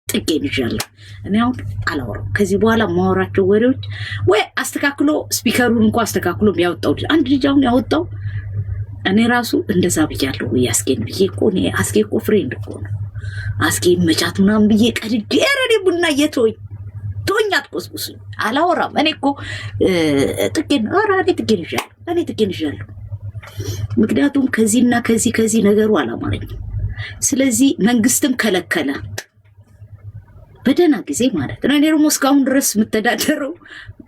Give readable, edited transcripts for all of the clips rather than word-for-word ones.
ጥቄን ይዣለሁ እኔ አሁን አላወራም ከዚህ በኋላ ማወራቸው ወሬዎች ወይ አስተካክሎ ስፒከሩን እንኳን አስተካክሎ ያወጣው አንድ ልጅ አሁን ያወጣው እኔ ራሱ እንደዛ ብያለሁ ያስኬን ብዬ እኮ እኔ አስኬ እኮ ፍሬንድ እኮ ነው አስኬ መቻት ምናምን ብዬ ቀድጄ ረዲ ቡና ቶኛ አትቆስቁስ አላወራም እኔ እኮ ጥቄን አራዴ ጥቄን ይዣለሁ ምክንያቱም ከዚህና ከዚህ ነገሩ አላማረኝም ስለዚህ መንግስትም ከለከለ በደና ጊዜ ማለት ነው እኔ ደግሞ እስካሁን ድረስ መተዳደረው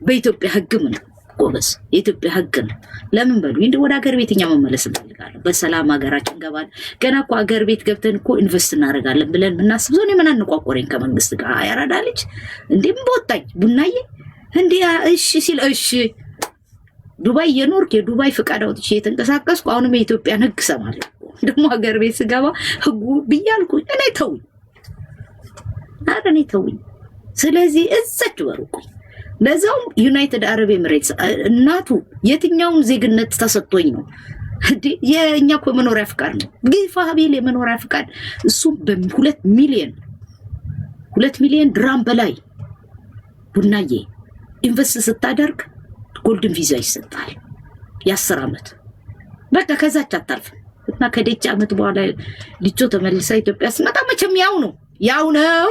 በኢትዮጵያ ህግም ነው ጎበስ የኢትዮጵያ ህግ ነው ለምን በሉ እንደ ወደ ሀገር ቤትኛ መመለስ እንፈልጋለን በሰላም ሀገራችን ገባል ገና እኮ ሀገር ቤት ገብተን እኮ ኢንቨስት እናደርጋለን ብለን ምናስብ ዞኔ ምን አንቋቆረኝ ከመንግስት ጋር ያራዳልች እንዴም ቦታኝ ቡናዬ እንዴ እሺ ሲል እሺ ዱባይ የኖርክ የዱባይ ፍቃድ አውጥቼ የተንቀሳቀስኩ አሁንም የኢትዮጵያን ህግ ሰማለሁ ደግሞ ሀገር ቤት ስገባ ህጉ ብያልኩ እኔ ተውኝ ስለዚህ እዛች ወርቁኝ ለዛው ዩናይትድ አረብ ኤሚሬትስ እናቱ የትኛውን ዜግነት ተሰጥቶኝ ነው የኛ እኮ መኖሪያ ፍቃድ ነው ግፋቢል የመኖሪያ ፍቃድ እሱ በ2 ሚሊዮን ድራም በላይ ቡናዬ ኢንቨስት ስታደርግ ጎልደን ቪዛ ይሰጣል የ10 ዓመት በቃ ከዛች አታልፍ እና ከደጭ ዓመት በኋላ ልጆ ተመልሳ ኢትዮጵያ ስመጣ መቼም ያው ነው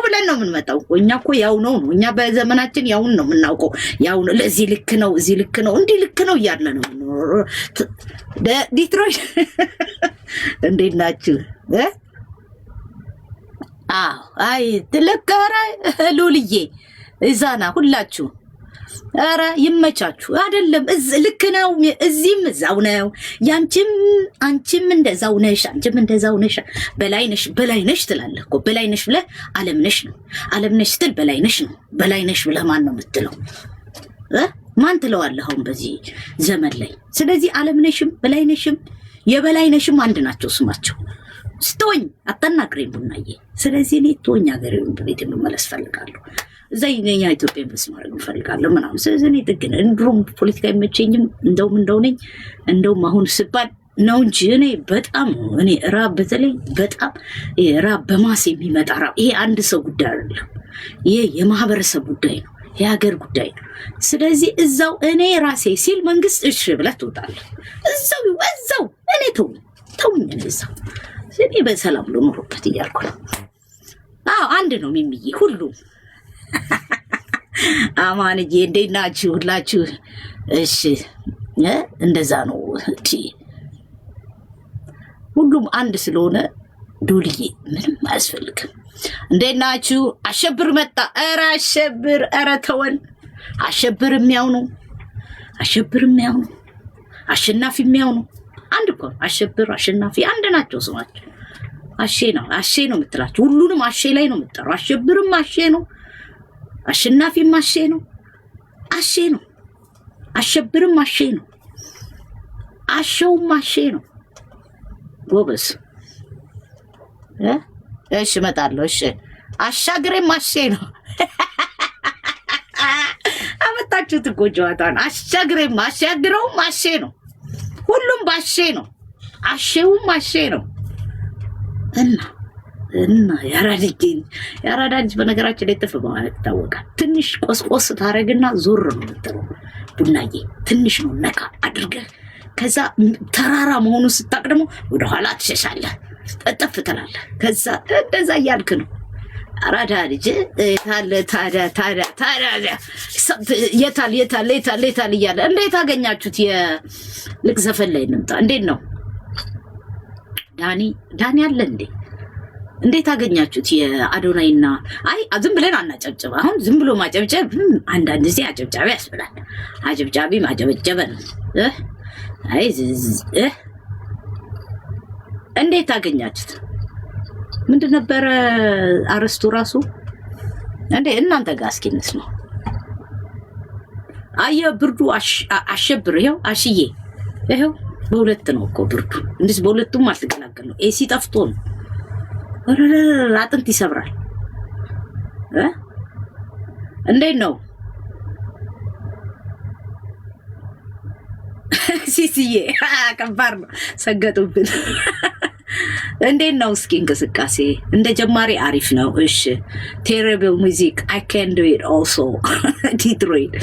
ብለን ነው የምንመጣው እኛ እኮ ያው ነው እኛ በዘመናችን ያው ነው የምናውቀው ያው ነው ለዚህ ልክ ነው እዚህ ልክ ነው እንዲህ ልክ ነው እያለ ነው ዲትሮይት እንዴት ናችሁ አይ ተለከረ ሉልዬ እዛና ሁላችሁ አረ ይመቻችሁ አይደለም ልክ ነው እዚህም እዛው ነው ያንቺም አንቺም እንደዛው ነሽ በላይነሽ ትላለህ እኮ በላይነሽ ብለህ ዓለምነሽ ስትል በላይነሽ ብለህ ማን ነው የምትለው ማን ትለዋለህ አሁን በዚህ ዘመን ላይ ስለዚህ ዓለምነሽም በላይነሽም የበላይነሽም አንድ ናቸው ስማቸው ስትወኝ አታናግረኝ ቡናዬ ስለዚህ እኔ ተወኝ ሀገሬን ቤት መመለስ ፈልጋለሁ ዘይኛ ኢትዮጵያ መስማር እንፈልጋለን ምናምን ስለዚህ እኔ ጥግን እንድሮም ፖለቲካ ይመቸኝም እንደውም አሁን ስባል ነው እንጂ እኔ በጣም እኔ ራብ በተለይ በጣም ራብ በማስ የሚመጣ ራብ ይሄ አንድ ሰው ጉዳይ አይደለም ይሄ የማህበረሰብ ጉዳይ ነው የሀገር ጉዳይ ነው ስለዚህ እዛው እኔ ራሴ ሲል መንግስት እሺ ብለህ ትወጣለህ እዛው እኔ ተውኝ እዛው እኔ በሰላም ልኖርበት እያልኩ ነው አንድ ነው የሚምዬ ሁሉ አማንዬ እንዴት ናችሁ ሁላችሁ እሺ እንደዛ ነው ሁሉም አንድ ስለሆነ ዱልዬ ምንም አያስፈልግም እንዴት ናችሁ አሸብር መጣ ኧረ ተወን አሸብር የሚያው ነው አሸናፊ የሚያው ነው አንድ እኮ አሸብር አሸናፊ አንድ ናቸው ስማቸው አሼ ነው የምትላችሁ ሁሉንም አሼ ላይ ነው የምትጠራው አሸብርም አሼ ነው አሸናፊም አሼ ነው አሸብርም አሼ ነው አሸውም አሼ ነው ጎበስ እሺ እመጣለሁ እሺ አሻግሬም አሼ ነው አመጣችሁት እኮ ጨዋታውን አሻግረውም አሼ ነው ሁሉም ባሼ ነው አሼውም አሼ ነው እና ያራዳጅ በነገራችን ላይ ጥፍ በማለት ይታወቃል ትንሽ ቆስቆስ ታረግና ዞር ነው የምትለው ቡናዬ ትንሽ ነው ነካ አድርገህ ከዛ ተራራ መሆኑን ስታቅ ደግሞ ወደ ኋላ ትሸሻለህ ጠጥፍ ትላለህ ከዛ እንደዛ እያልክ ነው አራዳ ልጅ ታዲያ የታል እያለ እንዴት አገኛችሁት የልቅ ዘፈን ላይ እንምጣ እንዴት ነው ዳኒ አለ እንዴት አገኛችሁት የአዶናይና አይ ዝም ብለን አናጨብጭብ አሁን ዝም ብሎ ማጨብጨብ አንዳንድ ጊዜ አጨብጫቢ ያስብላል አጨብጫቢ ማጨብጨብ ነው አይ እንዴት አገኛችሁት ምንድን ነበር አረስቱ ራሱ እናንተ ጋር እስኪ እንስማው አየ ብርዱ አሸብር ይኸው አሽዬ ይኸው በሁለት ነው እኮ ብርዱ እንዴስ በሁለቱም አልተገላገል ነው ኤሲ ጠፍቶ ነው አጥንት ይሰብራል እንዴት ነው ሲሲዬ ከባድ ነው ሰገጡብን እንዴት ነው እስኪ እንቅስቃሴ? እንደ ጀማሪ አሪፍ ነው። እሺ ቴሪብል ሙዚክ I can do it also ዲትሮይት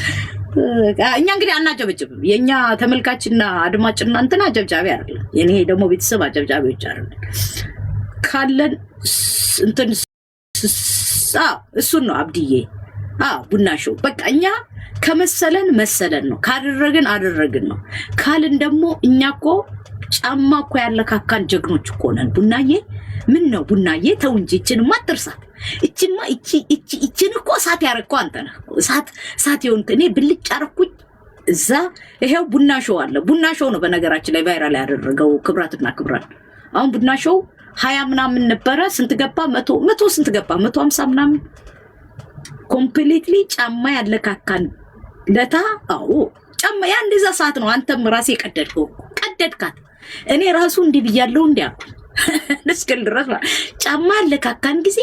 እኛ እንግዲህ አናጨበጭብም። የኛ ተመልካችና አድማጭና እንትና አጨብጫቢ አይደለም። የኔ ደግሞ ቤተሰብ አጨብጫቢዎች አይደለም። ካለን እንትን እሱን ነው አብዲዬ ቡና ሾው በቃ እኛ ከመሰለን መሰለን ነው፣ ካደረግን አደረግን ነው። ካልን ደግሞ እኛ እኮ ጫማ እኮ ያለካካን ጀግኖች እኮ ነን። ቡናዬ ምን ነው ቡናዬ? ተው እንጂ እቺንማ አትርሳት። እቺን እኮ እሳት ያረከው አንተ ነህ። እሳት የሆንክ እኔ ብልጭ አረኩኝ። እዛ ይሄው ቡና ሾው አለ። ቡና ሾው ነው በነገራችን ላይ ቫይራል ያደረገው ክብራትና ክብራት። አሁን ቡና ሾው 20 ምናምን ነበረ። ስንት ገባ? 100 ስንት ገባ? 150 ምናምን ኮምፕሊትሊ ጫማ ያለካካን ለታ ጫማ ያን እንደዛ ሰዓት ነው። አንተም ራሴ ቀደድካት። እኔ ራሱ እንዲህ ብያለሁ እንዲያልኩ ለስከል ድረስ ጫማ ያለካካን ጊዜ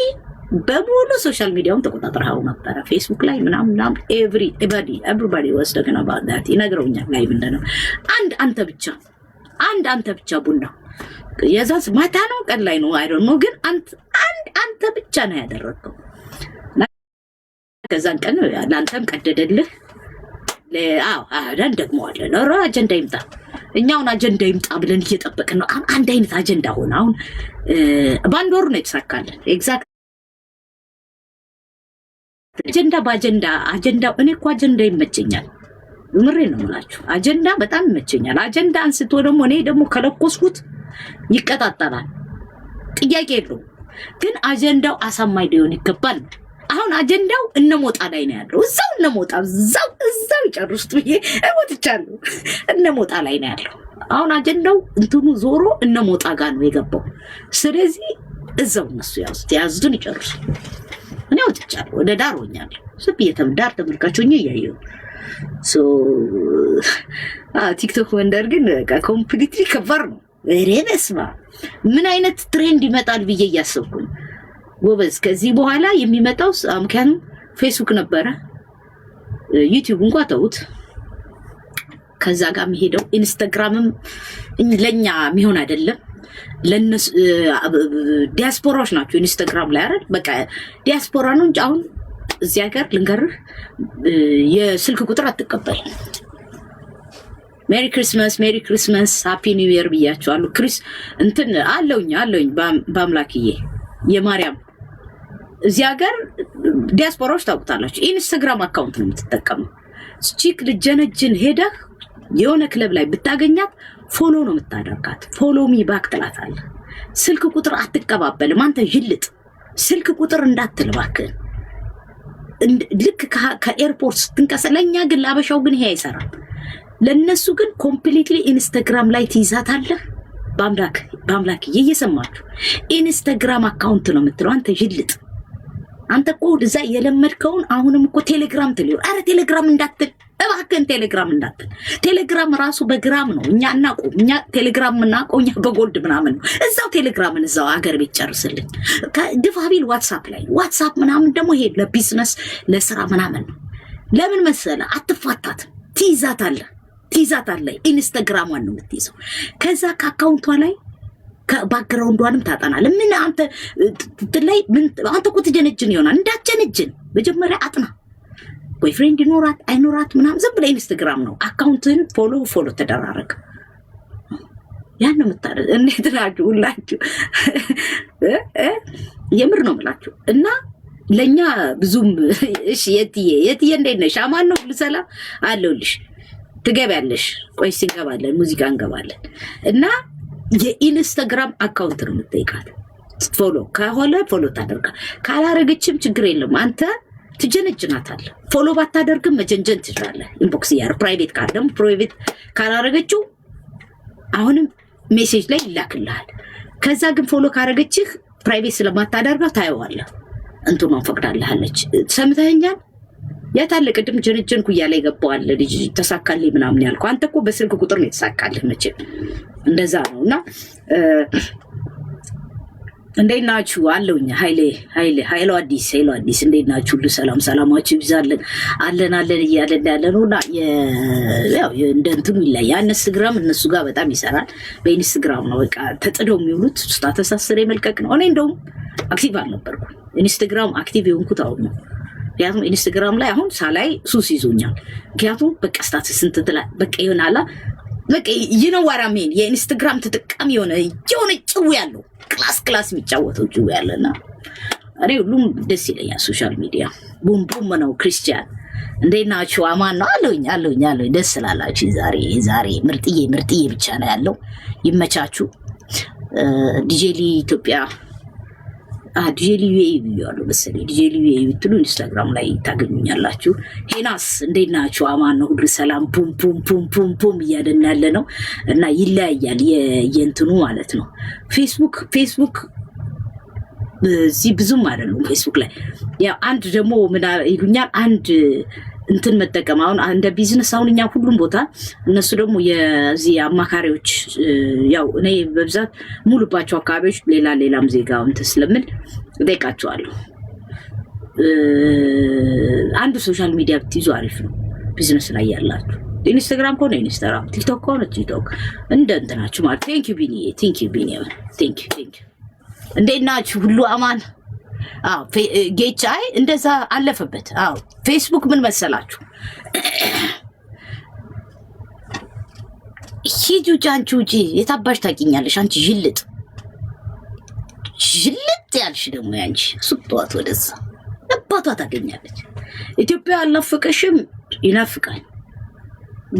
በሙሉ ሶሻል ሚዲያውን ተቆጣጥረው ነበር። ፌስቡክ ላይ ምናምን everybody was talking about that ይነግረውኛል። ላይ ምንድነው አንተ ብቻ ቡና የዛስ ማታ ነው ቀን ላይ ነው አይደል ነው ግን አንተ ብቻ ነው ያደረገው። ከዛን ቀን ላንተም ቀደደልህ። አዳን ደግሞ አለ ነው አጀንዳ ይምጣ። እኛውን አጀንዳ ይምጣ ብለን እየጠበቅን ነው። አንድ አይነት አጀንዳ ሆነ። አሁን ባንድ ወር ነው የተሳካልን። ኤግዛክት አጀንዳ አጀንዳው እኔ እኮ አጀንዳ ይመቸኛል። ምሬ ነው የምላችሁ። አጀንዳ በጣም ይመቸኛል። አጀንዳ አንስቶ ደግሞ እኔ ደግሞ ከለኮስኩት ይቀጣጣላል። ጥያቄ የለውም። ግን አጀንዳው አሳማኝ ሊሆን ይገባል። አሁን አጀንዳው እነሞጣ ላይ ነው ያለው። እዛው ይጨርሱት ብዬ እሞትቻለሁ። እነሞጣ ላይ ነው ያለው። አሁን አጀንዳው እንትኑ ዞሮ እነሞጣ ጋር ነው የገባው። ስለዚህ እዛው እነሱ ያዙትን ይጨርሱ። እኔ እሞትቻለሁ። ወደ ዳር ሆኛለሁ። ዳር ተመልካቾኝ እያየሁ ቲክቶክ መንደር ግን ኮምፕሊትሊ ከባድ ነው። በስመ አብ ምን አይነት ትሬንድ ይመጣል ብዬ እያሰብኩኝ ጎበዝ። ከዚህ በኋላ የሚመጣው ምክንያቱም ፌስቡክ ነበረ፣ ዩቲዩብ እንኳን ተውት። ከዛ ጋር የሚሄደው ኢንስታግራምም ለኛ የሚሆን አይደለም። ለነሱ ዲያስፖራዎች ናቸው ኢንስታግራም ላይ አይደል? በቃ ዲያስፖራ ነው እንጂ አሁን እዚህ ሀገር ልንገርህ የስልክ ቁጥር አትቀበል። ሜሪ ክሪስማስ ሃፒ ኒው ኢየር ብያቸዋለሁ። እንትን አለውኝ በአምላክዬ የማርያም እዚህ ሀገር ዲያስፖራዎች ታውቁታላችሁ። ኢንስታግራም አካውንት ነው የምትጠቀመው። ቺክ ልጀነጅን ሄደህ የሆነ ክለብ ላይ ብታገኛት ፎሎ ነው የምታደርጋት። ፎሎ ሚ ባክ ትላታለህ። ስልክ ቁጥር አትቀባበልም። አንተ ይልጥ ስልክ ቁጥር እንዳትል እባክህ። ልክ ከኤርፖርት ስትንቀሳለኛ ግን ላበሻው ግን ይሄ አይሰራም። ለነሱ ግን ኮምፕሊትሊ ኢንስታግራም ላይ ትይዛታለህ። በአምላክ እየሰማችሁ ኢንስታግራም አካውንት ነው የምትለው። አንተ ይልጥ አንተ እኮ እዛ የለመድከውን አሁንም እኮ ቴሌግራም ትልዩ። አረ ቴሌግራም እንዳትል እባክህን፣ ቴሌግራም እንዳትል። ቴሌግራም ራሱ በግራም ነው። እኛ ቴሌግራም የምናውቀው እኛ በጎልድ ምናምን ነው። እዛው ቴሌግራምን እዛው አገር ቤት ጨርስልኝ። ግፋቢል ዋትሳፕ ላይ ዋትሳፕ ምናምን ደግሞ ይሄ ለቢዝነስ ለስራ ምናምን ነው። ለምን መሰለ አትፋታትም። ትይዛታለህ ኢንስታግራሟን ነው የምትይዘው። ከዛ ከአካውንቷ ላይ ከባክግራውንዷንም ታጠናለህ። ምን አንተ ላይ ምን አንተ እኮ ትጀነጅን ይሆናል። እንዳትጀነጅን መጀመሪያ አጥና። ቦይፍሬንድ ይኖራት አይኖራት ምናምን ዝም ብለህ ኢንስታግራም ነው አካውንትን ፎሎ ተደራረግ። ያን ነው የምታደርግ። እንዴት ናችሁ ሁላችሁ? የምር ነው የምላችሁ። እና ለኛ ብዙም እሺ የትዬ እንዴት ነሽ? አማን ነው ሁሉ ሰላም አለውልሽ። ትገቢያለሽ? ቆይ ሲገባለን ሙዚቃ እንገባለን። እና የኢንስታግራም አካውንት ነው የምትጠይቃት። ፎሎ ከሆነ ፎሎ ታደርጋ፣ ካላረገችም ችግር የለም አንተ ትጀነጅናታለህ። ፎሎ ባታደርግም መጀንጀን ትችላለህ። ኢንቦክስ ያር ፕራይቬት ካለም ፕራይቬት ካላረገችው አሁንም ሜሴጅ ላይ ይላክልሃል። ከዛ ግን ፎሎ ካረገችህ ፕራይቬት ስለማታደርጋ ታየዋለህ። እንትኗን ፈቅዳለች። ሰምተኸኛል? ያታለ ቅድም ጀነጀንኩ እያለ ይገባዋል ልጅ ተሳካልኝ ምናምን ያልኩ። አንተ እኮ በስልክ ቁጥር ነው የተሳካልህ መቼም እንደዛ ነውና እንዴት ናችሁ? አለውኛ ኃይሌ አዲስ እንዴት ናችሁ? ሁሉ ሰላማችሁ ይብዛልን። አለን እያለን ያለነውና ያው እንደንቱም ይለያል። ኢንስታግራም እነሱ ጋር በጣም ይሰራል። በኢንስታግራም ነው በቃ ተጥደው የሚውሉት ስታተስ አስሬ መልቀቅ ነው። እኔ እንደውም አክቲቭ አልነበርኩም። ኢንስታግራም አክቲቭ የሆንኩት አሁን ነው። ምክንያቱም ኢንስታግራም ላይ አሁን ሳላይ ሱስ ይዞኛል። ምክንያቱም በቃ ስታተስ እንትላ በቃ ይሆናላ በቃ ይነዋራሜን የኢንስታግራም ተጠቃሚ የሆነ ጭው ያለው ክላስ የሚጫወተው ጭው ያለና እኔ ሁሉም ደስ ይለኛል። ሶሻል ሚዲያ ቡም ነው። ክርስቲያን እንዴት ናችሁ? አማን ነው አለውኝ ደስ ስላላችሁ ዛሬ ምርጥዬ ብቻ ነው ያለው። ይመቻችሁ። ዲጄሊ ኢትዮጵያ ዲጄሊ ያለው መሰለኝ ዲጄሊ ብትሉ ኢንስታግራም ላይ ታገኙኛላችሁ። ሄናስ እንዴት ናችሁ? አማን ነው ሁሉ ሰላም። ቡም እያደን ያለ ነው እና ይለያያል የእንትኑ ማለት ነው። ፌስቡክ እዚህ ብዙም አይደሉም። ፌስቡክ ላይ ያው አንድ ደግሞ ምን ይሉኛል አንድ እንትን መጠቀም አሁን እንደ ቢዝነስ አሁን እኛ ሁሉም ቦታ እነሱ ደግሞ የዚህ አማካሪዎች ያው እኔ በብዛት ሙሉባቸው አካባቢዎች ሌላም ዜጋው እንትን ስለምን እጠይቃቸዋለሁ። አንድ ሶሻል ሚዲያ ብትይዙ አሪፍ ነው ቢዝነስ ላይ ያላችሁ። ኢንስታግራም ከሆነ ኢንስታግራም፣ ቲክቶክ ከሆነ ቲክቶክ እንደ እንትናችሁ ማለት። ቴንክ ዩ ቢኒ እንዴት ናችሁ? ሁሉ አማን? ጌቻይ እንደዛ አለፈበት። ፌስቡክ ምን መሰላችሁ? ሂጂ አንቺ ውጪ የታባሽ ታውቂኛለሽ አንቺ ጅልጥ ያልሽ ደግሞ ያንቺ ሱጧት ወደዛ አባቷ ታገኛለች። ኢትዮጵያ አልናፍቅሽም? ይናፍቃል።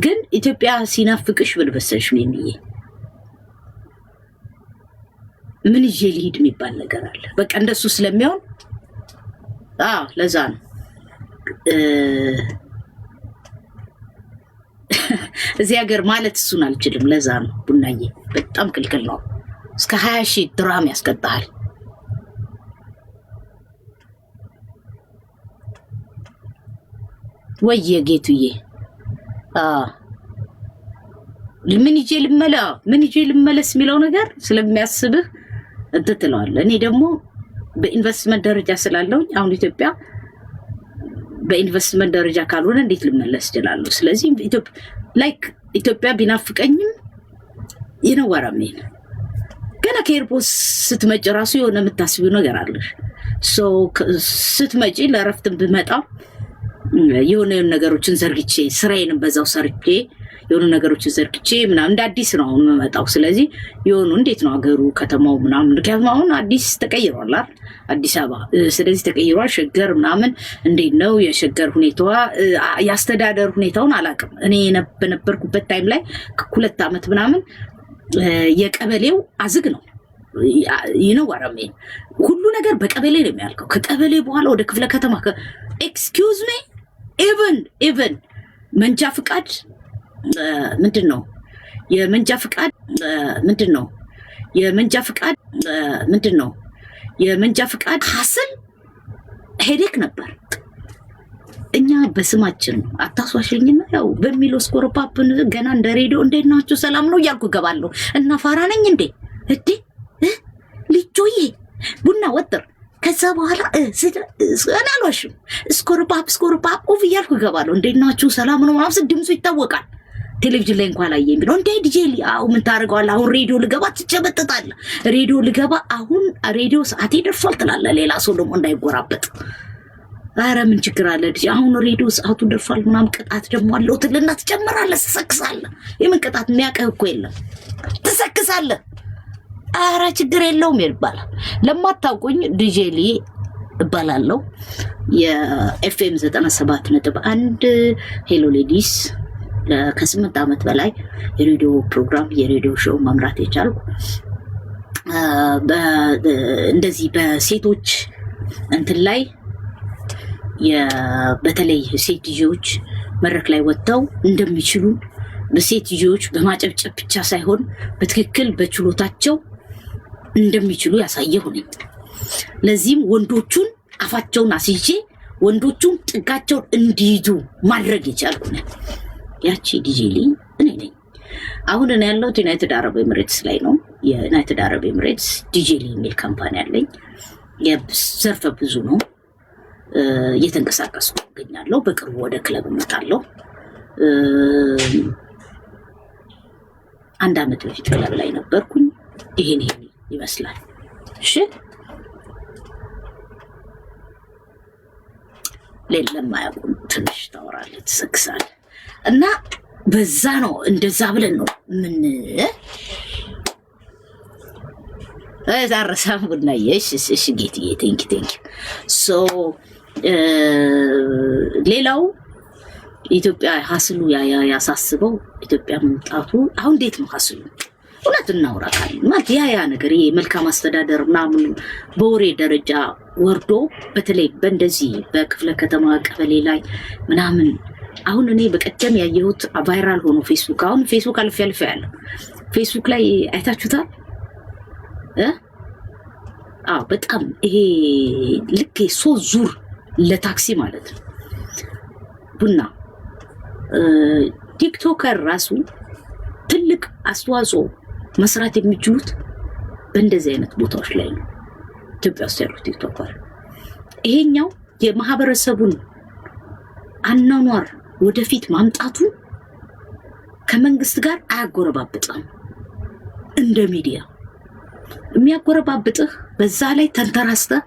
ግን ኢትዮጵያ ሲናፍቅሽ ምን በሰልሽ ነኝዬ ምን ይዤ ልሂድ የሚባል ነገር አለ። በቃ እንደሱ ስለሚሆን ለዛ ነው እዚህ ሀገር ማለት እሱን አልችልም። ለዛ ነው ቡናዬ በጣም ክልክል ነው። እስከ 20,000 ድራም ያስቀጣል። ወየ ጌቱዬ ምን ይዤ ልመለስ የሚለው ነገር ስለሚያስብህ እንትትለዋል። እኔ ደግሞ በኢንቨስትመንት ደረጃ ስላለው አሁን ኢትዮጵያ በኢንቨስትመንት ደረጃ ካልሆነ እንዴት ልመለስ ይችላል? ስለዚህ ኢትዮጵያ ቢናፍቀኝም ይነዋራሜን ገና ከኤርፖርት ስትመጪ ራሱ የሆነ የምታስቢው ነገር አለሽ። ስትመጪ ለረፍት ብመጣ የሆነ ነገሮችን ዘርግቼ ስራዬንም በዛው ሰርቼ የሆኑ ነገሮችን ዘርግቼ ምናምን እንደ አዲስ ነው አሁን የምመጣው። ስለዚህ የሆኑ እንዴት ነው ሀገሩ ከተማው ምናምን ምክንያቱም አሁን አዲስ ተቀይሯል አዲስ አበባ። ስለዚህ ተቀይሯል። ሸገር ምናምን እንዴት ነው የሸገር ሁኔታዋ ያስተዳደር ሁኔታውን አላውቅም። እኔ በነበርኩበት ታይም ላይ 2 ዓመት ምናምን የቀበሌው አዝግ ነው ይነዋራሜ ሁሉ ነገር በቀበሌ ነው የሚያልቀው። ከቀበሌ በኋላ ወደ ክፍለ ከተማ ኤክስኪውዝ ሚ ኢቨን መንጃ ፍቃድ ምንድነው የመንጃ ፍቃድ ሐሰል ሄዴክ ነበር። እኛ በስማችን አታሷሽኝና ያው በሚለው ስኮርፓፕን ገና እንደ ሬዲዮ እንዴት ናችሁ ሰላም ነው እያልኩ ገባለሁ እና ፋራ ነኝ እንዴ ልጆዬ ቡና ወጥር ከዛ በኋላ አላልዋሽም ስኮርፓፕ ኦፍ እያልኩ ገባለሁ። እንዴት ናችሁ ሰላም ነው ምናምን ድምፁ ይታወቃል። ቴሌቪዥን ላይ እንኳን አላየኝ ብለው እንዴ ዲጄሊ ምን ታደርገዋለህ? አሁን ሬዲዮ ልገባ ትጨበጥጣለህ። ሬዲዮ ልገባ አሁን ሬዲዮ ሰዓቴ ደርሷል ትላለህ። ሌላ ሰው ደግሞ እንዳይጎራበጥ ኧረ ምን ችግር አለ አሁን ሬዲዮ ሰዓቱ ደርሷል ምናምን ቅጣት ደግሞ አለው ትልና ትጨምራለህ፣ ትሰክሳለህ። የምን ቅጣት የሚያውቅህ እኮ የለም ትሰክሳለህ። ኧረ ችግር የለውም ይባላል። ለማታውቁኝ ዲጄሊ እባላለሁ። የኤፍኤም 97.1 ሄሎ ሌዲስ ከ8 ዓመት በላይ የሬዲዮ ፕሮግራም የሬዲዮ ሾው መምራት የቻልኩ እንደዚህ በሴቶች እንትን ላይ በተለይ ሴት ልጆች መድረክ ላይ ወጥተው እንደሚችሉ በሴት ልጆች በማጨብጨብ ብቻ ሳይሆን በትክክል በችሎታቸው እንደሚችሉ ያሳየሁ ነኝ። ለዚህም ወንዶቹን አፋቸውን አስይዤ ወንዶቹን ጥጋቸውን እንዲይዙ ማድረግ የቻልኩ ነኝ። ያቺ ዲጄሊ እኔ ነኝ። አሁን እኔ ያለሁት ዩናይትድ አረብ ኤሚሬትስ ላይ ነው። የዩናይትድ አረብ ኤምሬትስ ዲጄሊ የሚል ካምፓኒ አለኝ። የዘርፈ ብዙ ነው። እየተንቀሳቀስኩ እገኛለሁ። በቅርቡ ወደ ክለብ እመጣለሁ። አንድ አመት በፊት ክለብ ላይ ነበርኩኝ። ይሄን ይመስላል። እሺ ሌላም አያውቁም። ትንሽ ታወራለህ፣ ትሰክሳለህ እና በዛ ነው እንደዛ ብለን ነው ምን ዛረሳም ቡናዬ። እሺ ጌትዬ ቴንኪ ሶ ሌላው ኢትዮጵያ ሀስሉ ያሳስበው ኢትዮጵያ መምጣቱ አሁን እንዴት ነው ሀስሉ? እውነት እናውራ ካለ ማለት ያ ነገር ይሄ መልካም አስተዳደር ምናምን በወሬ ደረጃ ወርዶ በተለይ በእንደዚህ በክፍለ ከተማ ቀበሌ ላይ ምናምን አሁን እኔ በቀደም ያየሁት ቫይራል ሆኖ ፌስቡክ አሁን ፌስቡክ አልፍ ያለ ፌስቡክ ላይ አይታችሁታል? በጣም ይሄ ልክ 3 ዙር ለታክሲ ማለት ነው ቡና ቲክቶከር ራሱ ትልቅ አስተዋጽኦ መስራት የሚችሉት በእንደዚህ አይነት ቦታዎች ላይ ነው። ኢትዮጵያ ውስጥ ያሉት ቲክቶከር ይሄኛው የማህበረሰቡን አኗኗር ወደፊት ማምጣቱ ከመንግስት ጋር አያጎረባብጥም። እንደ ሚዲያ የሚያጎረባብጥህ በዛ ላይ ተንተራስተህ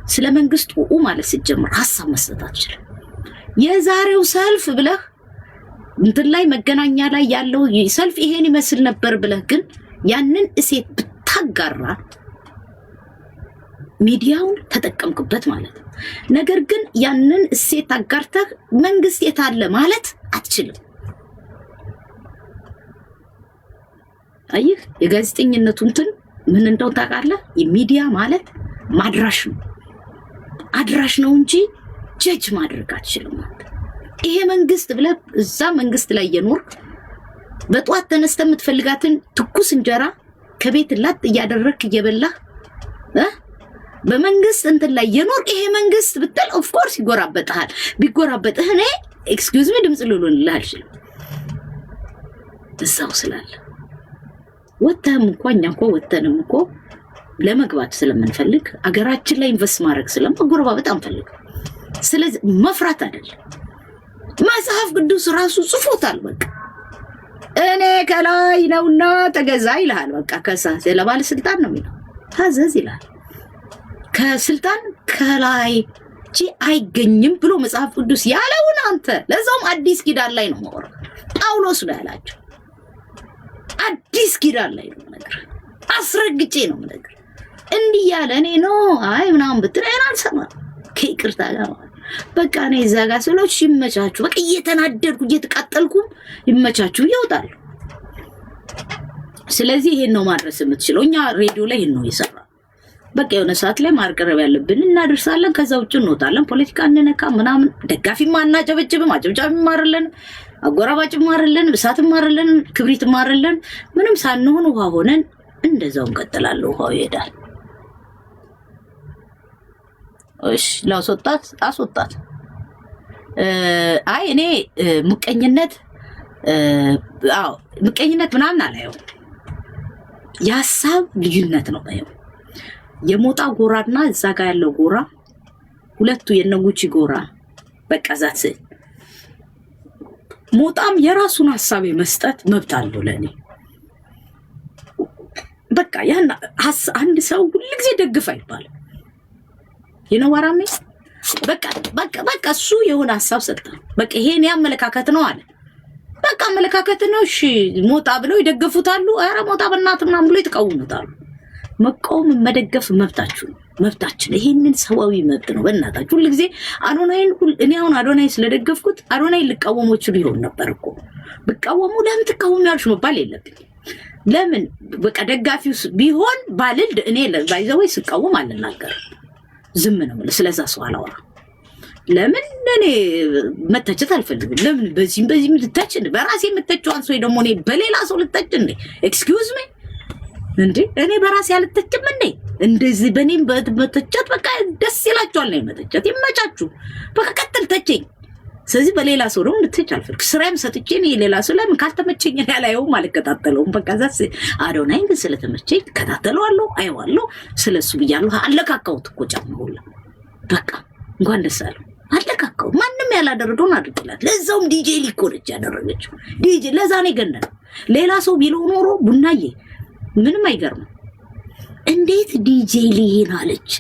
ስለ መንግስት ማለት ሲጀምር ሐሳብ መስጠት አትችልም። የዛሬው ሰልፍ ብለህ እንትን ላይ መገናኛ ላይ ያለው ሰልፍ ይሄን ይመስል ነበር ብለህ ግን ያንን እሴት ብታጋራ ሚዲያውን ተጠቀምክበት ማለት ነው። ነገር ግን ያንን እሴት አጋርተህ መንግስት የታለ ማለት አትችልም። አይህ የጋዜጠኝነቱ እንትን ምን እንደው ታውቃለህ? የሚዲያ ማለት አድራሽ ነው እንጂ ጀጅ ማድረግ አትችልም ማለት። ይሄ መንግስት ብለህ እዛ መንግስት ላይ የኖርክ በጧት ተነስተህ የምትፈልጋትን ትኩስ እንጀራ ከቤት ላጥ እያደረክ እየበላህ በመንግስት እንትን ላይ የኖርክ ይሄ መንግስት ብትል ኦፍ ኮርስ ይጎራበጣል። ቢጎራበጥህ እኔ ኤክስኪውዝ ሚ ድምጽ ልልልህ አልችልም። እዛው ስላለ ወተንም እንኳ ወተንም እኮ ለመግባት ስለምንፈልግ አገራችን ላይ ኢንቨስት ማድረግ ስለማጎረባበጥ አንፈልግ። ስለዚህ መፍራት አይደለም። መጽሐፍ ቅዱስ ራሱ ጽፎታል። በቃ እኔ ከላይ ነውና ተገዛ ይላል። በቃ ከሳስ ለባለስልጣን ነው የሚለው ታዘዝ ይላል። ከስልጣን ከላይ አይገኝም ብሎ መጽሐፍ ቅዱስ ያለውን አንተ ለዛውም አዲስ ኪዳን ላይ ነው ማለት ጳውሎስ ነው ያላቸው። አዲስ ኪዳን ላይ ነው ነገር አስረግጬ ነው ነገር እንዲህ ያለ እኔ ነው ምናምን ብትረን አልሰማም። ከይቅርታ ጋር በቃ እኔ እዛ ጋር ስሎች ይመቻችሁ። በቃ እየተናደድኩ እየተቃጠልኩ ይመቻችሁ ይወጣሉ። ስለዚህ ይሄን ነው ማድረስ የምትችለው። እኛ ሬዲዮ ላይ ይሄን ነው ይሰራ። በቃ የሆነ ሰዓት ላይ ማርቀረብ ያለብን እናደርሳለን። ከዛ ውጭ እንወጣለን። ፖለቲካ እንነካ ምናምን ደጋፊ ማናጨበጭብም፣ አጨብጫቢ ማርለን፣ አጎራባጭ ማርለን፣ እሳት ማርለን፣ ክብሪት ማርለን፣ ምንም ሳንሆን ውሃ ሆነን እንደዛው እንቀጥላለን። ውሃው ይሄዳል። እሺ ላስወጣት አስወጣት። እኔ ምቀኝነት ምቀኝነት ምናምን አላየው። የሀሳብ ልዩነት ነው ባየው። የሞጣ ጎራና እዛ ጋር ያለው ጎራ ሁለቱ የነጉቺ ጎራ በቃ ዛት ሞጣም የራሱን ሐሳብ መስጠት መብት አለው ለኔ። በቃ ያን አንድ ሰው ሁሉ ጊዜ ደግፍ አይባልም። የነዋራሜ በቃ እሱ የሆነ ሐሳብ ሰጠ። በቃ ይሄን ያመለካከት ነው አለ። በቃ አመለካከት ነው። እሺ ሞጣ ብለው ይደግፉታሉ። ኧረ ሞጣ በእናትህ ምናምን ብሎ ይተቃወሙታሉ። መቃወም መደገፍ መብታችን። ይሄንን ሰዋዊ መብት ነው። በእናታችሁ ሁሉ ጊዜ እኔ አሁን አዶናይ ስለደገፍኩት አዶናይ ልቃወሞቹ ሊሆን ነበር እኮ ብቃወሙ ለምን ትቃወሚያለሽ መባል የለብኝ። ለምን በቃ ደጋፊው ቢሆን ባልል እኔ ባይዘወይ ስቃወም አልናገርም። ዝም ነው ስለዛ ሰው አላወራ። ለምን እኔ መተቸት አልፈልግም። ለምን በዚህ ልተች በራሴ የምተቸዋን ሰው ደግሞ እኔ በሌላ ሰው ልተች እንዴ? ኤክስኪውዝ ሚ እንዴ እኔ በራሴ አልተችም እንዴ? እንደዚህ በኔም በተቸት በቃ ደስ ይላችኋል ነው መተቸት። ይመቻችሁ በቃ ቀጥል ተቸኝ። ስለዚህ በሌላ ሰው ደግሞ ልትች አልፈልግ ስራም ሰጥቼ እኔ ሌላ ሰው ለምን ካልተመቸኝ ያላየውም አልከታተለውም። በቃ ዛስ አዶናይ ግን ስለተመቸኝ ከታተለዋለሁ፣ አየዋለሁ። ስለሱ ብያለሁ። አለካካውት እኮ ጫማው በቃ እንኳን ደስ አለው። አለካካው ማንም ያላደረገውን አድርግላት። ለዛውም ዲጄ ሊኮነች ያደረገችው ዲጄ ለዛ ነው ገነነ። ሌላ ሰው ቢለው ኖሮ ቡናዬ ምንም አይገርምም። እንዴት ዲጄ ሊሄን አለች።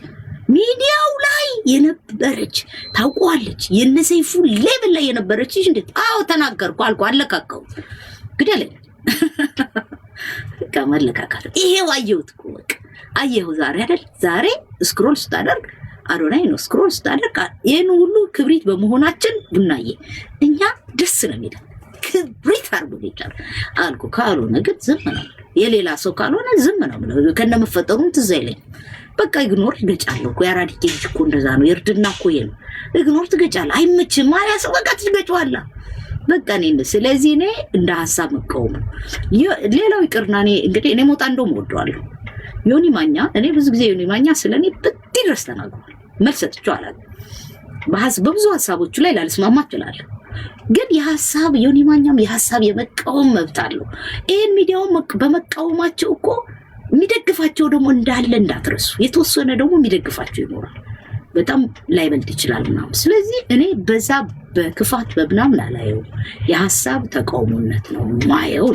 ሚዲያው ላይ የነበረች ታውቋለች። የነሰይፉ ሌቭል ላይ የነበረች እንዴት አው ተናገርኩ አልኩ። አለካካው ግደለኝ ከመለካካት ይሄው አየሁት እኮ በቃ አየሁ። ዛሬ አይደል ዛሬ ስክሮል ስታደርግ አዶናይ ነው ስክሮል ስታደርግ ይሄን ሁሉ ክብሪት በመሆናችን ቡናዬ እኛ ደስ ነው የሚለው ክብሪት አርጎ ይቻል አልኩ። ካልሆነ ግን ዝም ነው የሌላ ሰው ካልሆነ ዝም ነው ብለው ከነመፈጠሩም ትዝ አይለኝ። በቃ ኢግኖር ትገጫለሁ እኮ ያራዲኬ ልጅ እኮ እንደዛ ነው። የርድና እኮ ይሄን ኢግኖር ትገጫለህ። አይመችም ማሪያ ሰው በቃ ትገጫዋላ በቃ እኔ ስለዚህ እኔ እንደ ሐሳብ መቀውም ሌላው ይቅርና እኔ እንግዲህ እኔ ሞጣ እንደውም ወደዋለሁ ዮኒ ማኛ። እኔ ብዙ ጊዜ ዮኒ ማኛ ስለኔ በትድረስ ተናግሯል። መልስ ሰጥቼው አላውቅም። በብዙ ሐሳቦቹ ላይ ላልስማማ እችላለሁ። ግን የሐሳብ ዮኒ ማኛም የሐሳብ የመቃወም መብት አለው። ይሄን ሚዲያውን በመቃወማቸው እኮ የሚደግፋቸው ደግሞ እንዳለ እንዳትረሱ። የተወሰነ ደግሞ የሚደግፋቸው ይኖራል። በጣም ላይበልጥ ይችላል ምናምን። ስለዚህ እኔ በዛ በክፋት በምናምን አላየው። የሐሳብ ተቃውሞነት ነው ማየው።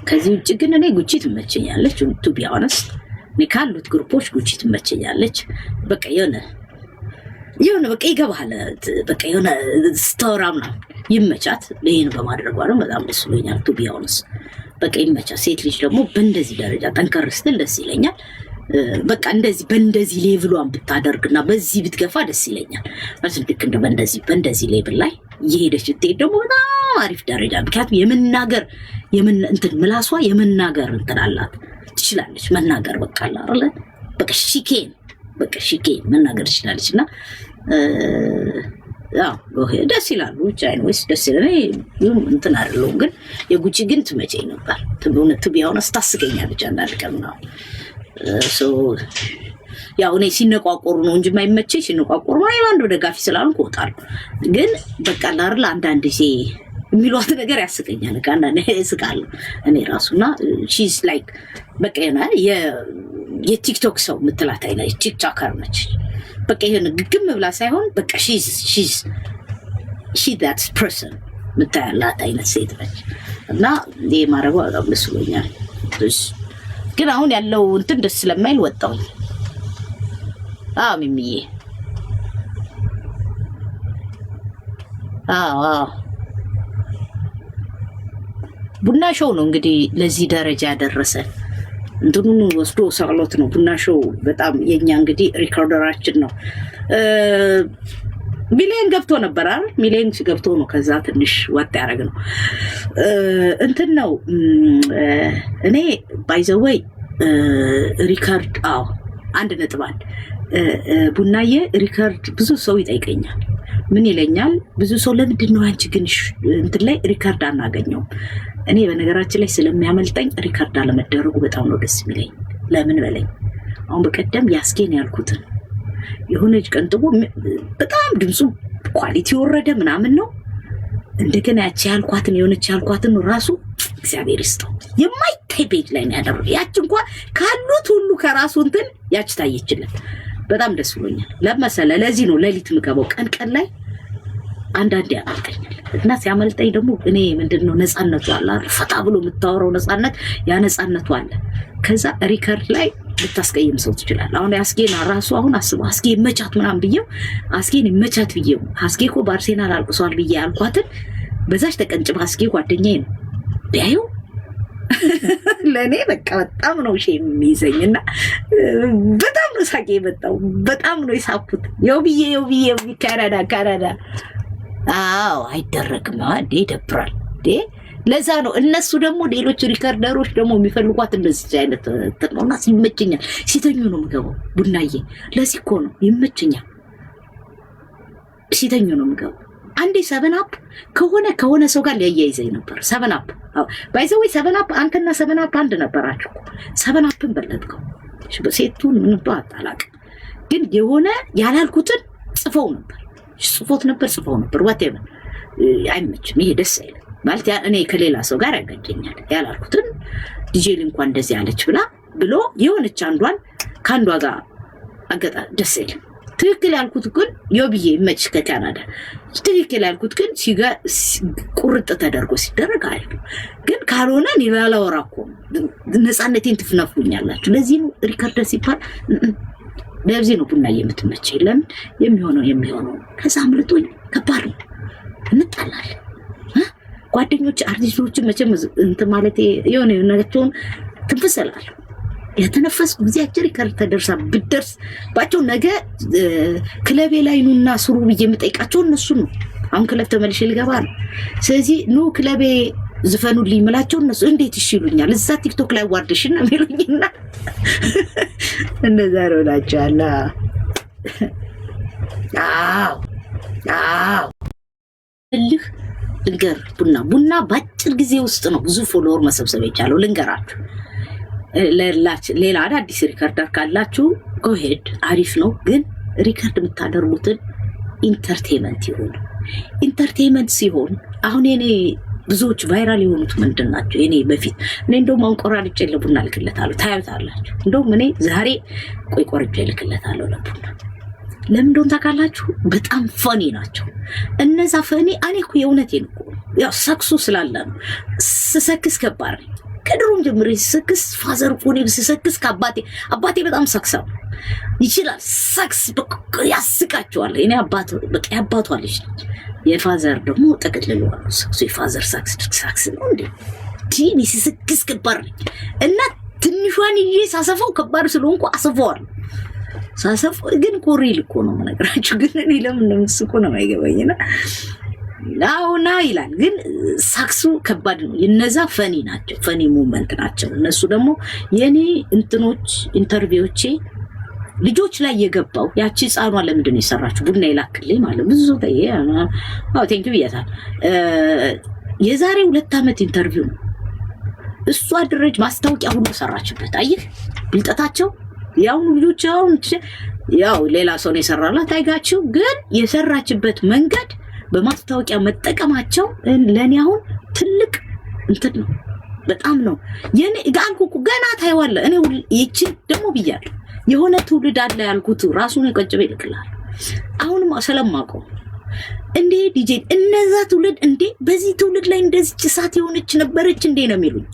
ከዚህ ውጭ ግን እኔ ጉቺ ትመቸኛለች። ቱ ቢ ኦነስት እኔ ካሉት ግሩፖች ጉቺ ትመቸኛለች። በቃ የሆነ በቃ ይገባል። በቃ የሆነ ስቶራም ነው ይመቻት። ይሄን በማድረጓ ነው በጣም ደስ ብሎኛል። ቱ ቢ ኦነስት በቃ ይመቻት። ሴት ልጅ ደግሞ በእንደዚህ ደረጃ ጠንከር ስትል ደስ ይለኛል። በቃ እንደዚህ በእንደዚህ ሌቭሏን ብታደርግና በዚህ ብትገፋ ደስ ይለኛል። ማለት ልክ እንደ በእንደዚህ ሌቭል ላይ እየሄደች ብትሄድ ደግሞ በጣም አሪፍ ደረጃ። ምክንያቱም የመናገር እንትን ምላሷ የመናገር እንትን አላት፣ ትችላለች መናገር። በቃ አይደለ በቃ ሺኬን መናገር ትችላለች። እና ደስ ይላሉ። ብቻ ወይስ ደስ ይላል እንትን አይደለም። ግን የጉቺ ግን ትመቸኝ ነበር። ቱ ቢ ኦነስት ታስገኛለች አንዳንድ ቀን ነው ያው እኔ ሲነቋቆሩ ነው እንጂ የማይመቸኝ ሲነቋቆሩ ነው አንዱ ደጋፊ ስላልኩ እወጣለሁ። ግን በቃ አይደል አንዳንድ ጊዜ የሚሏት ነገር ያስቀኛል። ካንዳንዴ እስቃለሁ እኔ ራሱና ሺዝ ላይክ በቃ የቲክቶክ ሰው ምትላት አይነት ቲክቶከር ነች። በቃ ይሄን ግግም ብላ ሳይሆን በቃ ሺዝ that person ምታያላት አይነት ሴት ነች። እና ይሄ ማረጋ በጣም ደስ ብሎኛል። ግን አሁን ያለው እንትን ደስ ስለማይል ወጣው። ሚሚዬ ቡና ሾው ነው እንግዲህ ለዚህ ደረጃ ያደረሰን። እንትኑን ወስዶ ሰቅሎት ነው ቡና ሾው። በጣም የኛ እንግዲህ ሪኮርደራችን ነው። ሚሊየን ገብቶ ነበር አይደል? ሚሊየን ገብቶ ነው ከዛ ትንሽ ወጥ ያደረግ ነው እንትን ነው። እኔ ባይ ዘ ዌይ ሪካርድ 1.1 ቡናዬ ሪካርድ ብዙ ሰው ይጠይቀኛል። ምን ይለኛል ብዙ ሰው ለምንድን ነው አንቺ ግን እንትን ላይ ሪካርድ አናገኘው? እኔ በነገራችን ላይ ስለሚያመልጠኝ ሪካርድ አለመደረጉ በጣም ነው ደስ የሚለኝ። ለምን በለኝ። አሁን በቀደም ያስጌን ያልኩትን የሆነች ቀንጥቦ በጣም ድምፁ ኳሊቲ ወረደ ምናምን ነው። እንደገና ያቺ ያልኳትን ራሱ እግዚአብሔር ይስጠው የማይታይ ፔጅ ላይ ነው ያደረገው። ያቺ እንኳን ካሉት ሁሉ ከራሱ እንትን ያቺ ታየችለት። በጣም ደስ ብሎኛል። ለመሰለ ለዚህ ነው ሌሊት ምገባው። ቀን ላይ አንዳንዴ ያመልጠኛል እና ሲያመልጠኝ ደግሞ እኔ ምንድነው ነፃነቱ አለ ፈታ ብሎ የምታወራው ነፃነት፣ ያ ነፃነቱ አለ። ከዛ ሪከርድ ላይ ልታስቀይም ሰው ትችላለህ። አሁን አስጌና ራሱ አሁን አስበው አስጌ መቻት ምናምን ብዬው አስጌን መቻት ብዬው አስጌ እኮ ባርሴናል አልቅሷል ብዬ ያልኳትን በዛች ተቀንጭባ አስጌ ጓደኛዬ ነው ቢያዩ ለኔ በቃ በጣም ነው የሚይዘኝና በጣም ነው ሳቄ የመጣው። በጣም ነው የሳኩት። የውብዬ ካናዳ አይደረግም እንዴ ይደብራል እንዴ። ለዛ ነው እነሱ ደግሞ ሌሎች ሪከርደሮች ደግሞ የሚፈልጓት እንደዚህ አይነት ተጥሞና ሲመቸኛል። ሲተኙ ነው የምገባው ቡናዬ። ለዚህ እኮ ነው ይመቸኛል። ሲተኙ ነው የምገባው። አንዴ 7 አፕ ከሆነ ሰው ጋር ሊያያይዘኝ ነበር። 7 አፕ ባይዘው 7 አፕ አንተና 7 አፕ አንድ ነበራችሁ። 7 አፕን በለጥከው ሴቱን ምን ባጣላቅ ግን የሆነ ያላልኩትን ጽፈው ነበር። ጽፎት ነበር ጽፈው ነበር whatever አይመችም ይሄ ደስ አይልም ማለት እኔ ከሌላ ሰው ጋር ያገኘኛል ያላልኩትን ዲጄሊ እንኳን እንደዚህ አለች ብሎ የሆነች አንዷን ካንዷ ጋር አገጣ ደስ አይልም ትክክል ያልኩት ግን ዮብዬ መች ከካናዳ ትክክል ያልኩት ግን ሲጋ ቁርጥ ተደርጎ ሲደረግ አይደል ግን ካልሆነ ኒላላወራኮ ነፃነቴን ትፍነፉኛላችሁ ለዚህ ነው ሪከርድ ሲባል ለዚህ ነው ቡና የምትመቸኝ ለምን የሚሆነው ከዛ አምልጦኝ ከባድ ነው እንጣላለን ጓደኞች አርቲስቶች መቼም እንት ማለት የሆነ ነገቸውን ትንፈሰላሉ የተነፈስ ጊዜ አጭር ሪከርድ ተደርሳ ብደርስ ባቸው ነገ ክለቤ ላይ ኑና ስሩ በየምጠይቃቸው እነሱ ነው አሁን ክለብ ተመልሼ ልገባ ነው ስለዚህ ኑ ክለቤ ዝፈኑልኝ መላቸው እነሱ እንዴት ይሽሉኛል እዛ ቲክቶክ ላይ ዋርድሽና የሚሉኝና እንደዛ ነው ላቻላ አዎ ልህ ልንገር ቡና ባጭር ጊዜ ውስጥ ነው ብዙ ፎሎወር መሰብሰብ የቻለው ልንገራችሁ ሌላ አዲስ ሪከርደር ካላችሁ go ahead አሪፍ ነው ግን ሪከርድ የምታደርጉትን ኢንተርቴይንመንት ይሁን ኢንተርቴይንመንት ሲሆን አሁን እኔ ብዙዎች ቫይራል የሆኑት ምንድናቸው እኔ በፊት እኔ እንደውም አንቆራርጬ ለቡና ልክለታለሁ ታዩታላችሁ እንደውም እኔ ዛሬ ቆርጬ ልክለታለሁ ለቡና ለምን እንደሆነ ታውቃላችሁ በጣም ፈኒ ናቸው እነዛ ፈኒ እኔ እኮ የእውነቴን እኮ ያው ሰክሱ ስላለ ነው ስሰክስ ከባድ ከድሮም ጀምሮ ስሰክስ ፋዘር ቆኔ ስሰክስ አባቴ በጣም ሰክሳው ይችላል ሰክስ ያስቃቸዋል እኔ አባቱ አለች የፋዘር ደግሞ ተቀጥልሎ ሰክሱ የፋዘር ሰክስ ነው እንዴ ዲኒ ስሰክስ ከባድ እና ትንሿን ሳሰፋው ከባድ ስለሆንኩ አሰፋዋል ሳሰፍ ግን ኮሪል እኮ ነው ነገራችሁ ግን እኔ ለምን እንደምስቆ ነው አይገባኝና አውና ይላል ግን ሳክሱ ከባድ ነው የነዛ ፈኒ ናቸው ፈኒ ሞመንት ናቸው እነሱ ደግሞ የኔ እንትኖች ኢንተርቪውቼ ልጆች ላይ የገባው ያቺ ጻኗ ለምንድን ነው የሰራችሁ ቡና ይላክልኝ ማለት ብዙ ቴንክ ዩ ይያታል የዛሬ 2 አመት ኢንተርቪው እሷ ድረጅ ማስታወቂያ ሁሉ ሰራችበት አየህ ብልጠታቸው ያው ልጆች ያው ሌላ ሰው ነው የሰራላት አይጋችሁ ግን የሰራችበት መንገድ በማስታወቂያ መጠቀማቸው ለኔ አሁን ትልቅ እንትን ነው በጣም ነው የኔ ጋንኩ ገና ታይዋለ እኔ ይቺ ደግሞ ብያለሁ የሆነ ትውልድ አለ ያልኩት ራሱን የቀጭበ ይልክላል አሁንም ሰለማቀው እንዴ ዲጄ እነዛ ትውልድ እንዴ በዚህ ትውልድ ላይ እንደዚህ ጭሳት የሆነች ነበረች እንዴ ነው የሚሉኝ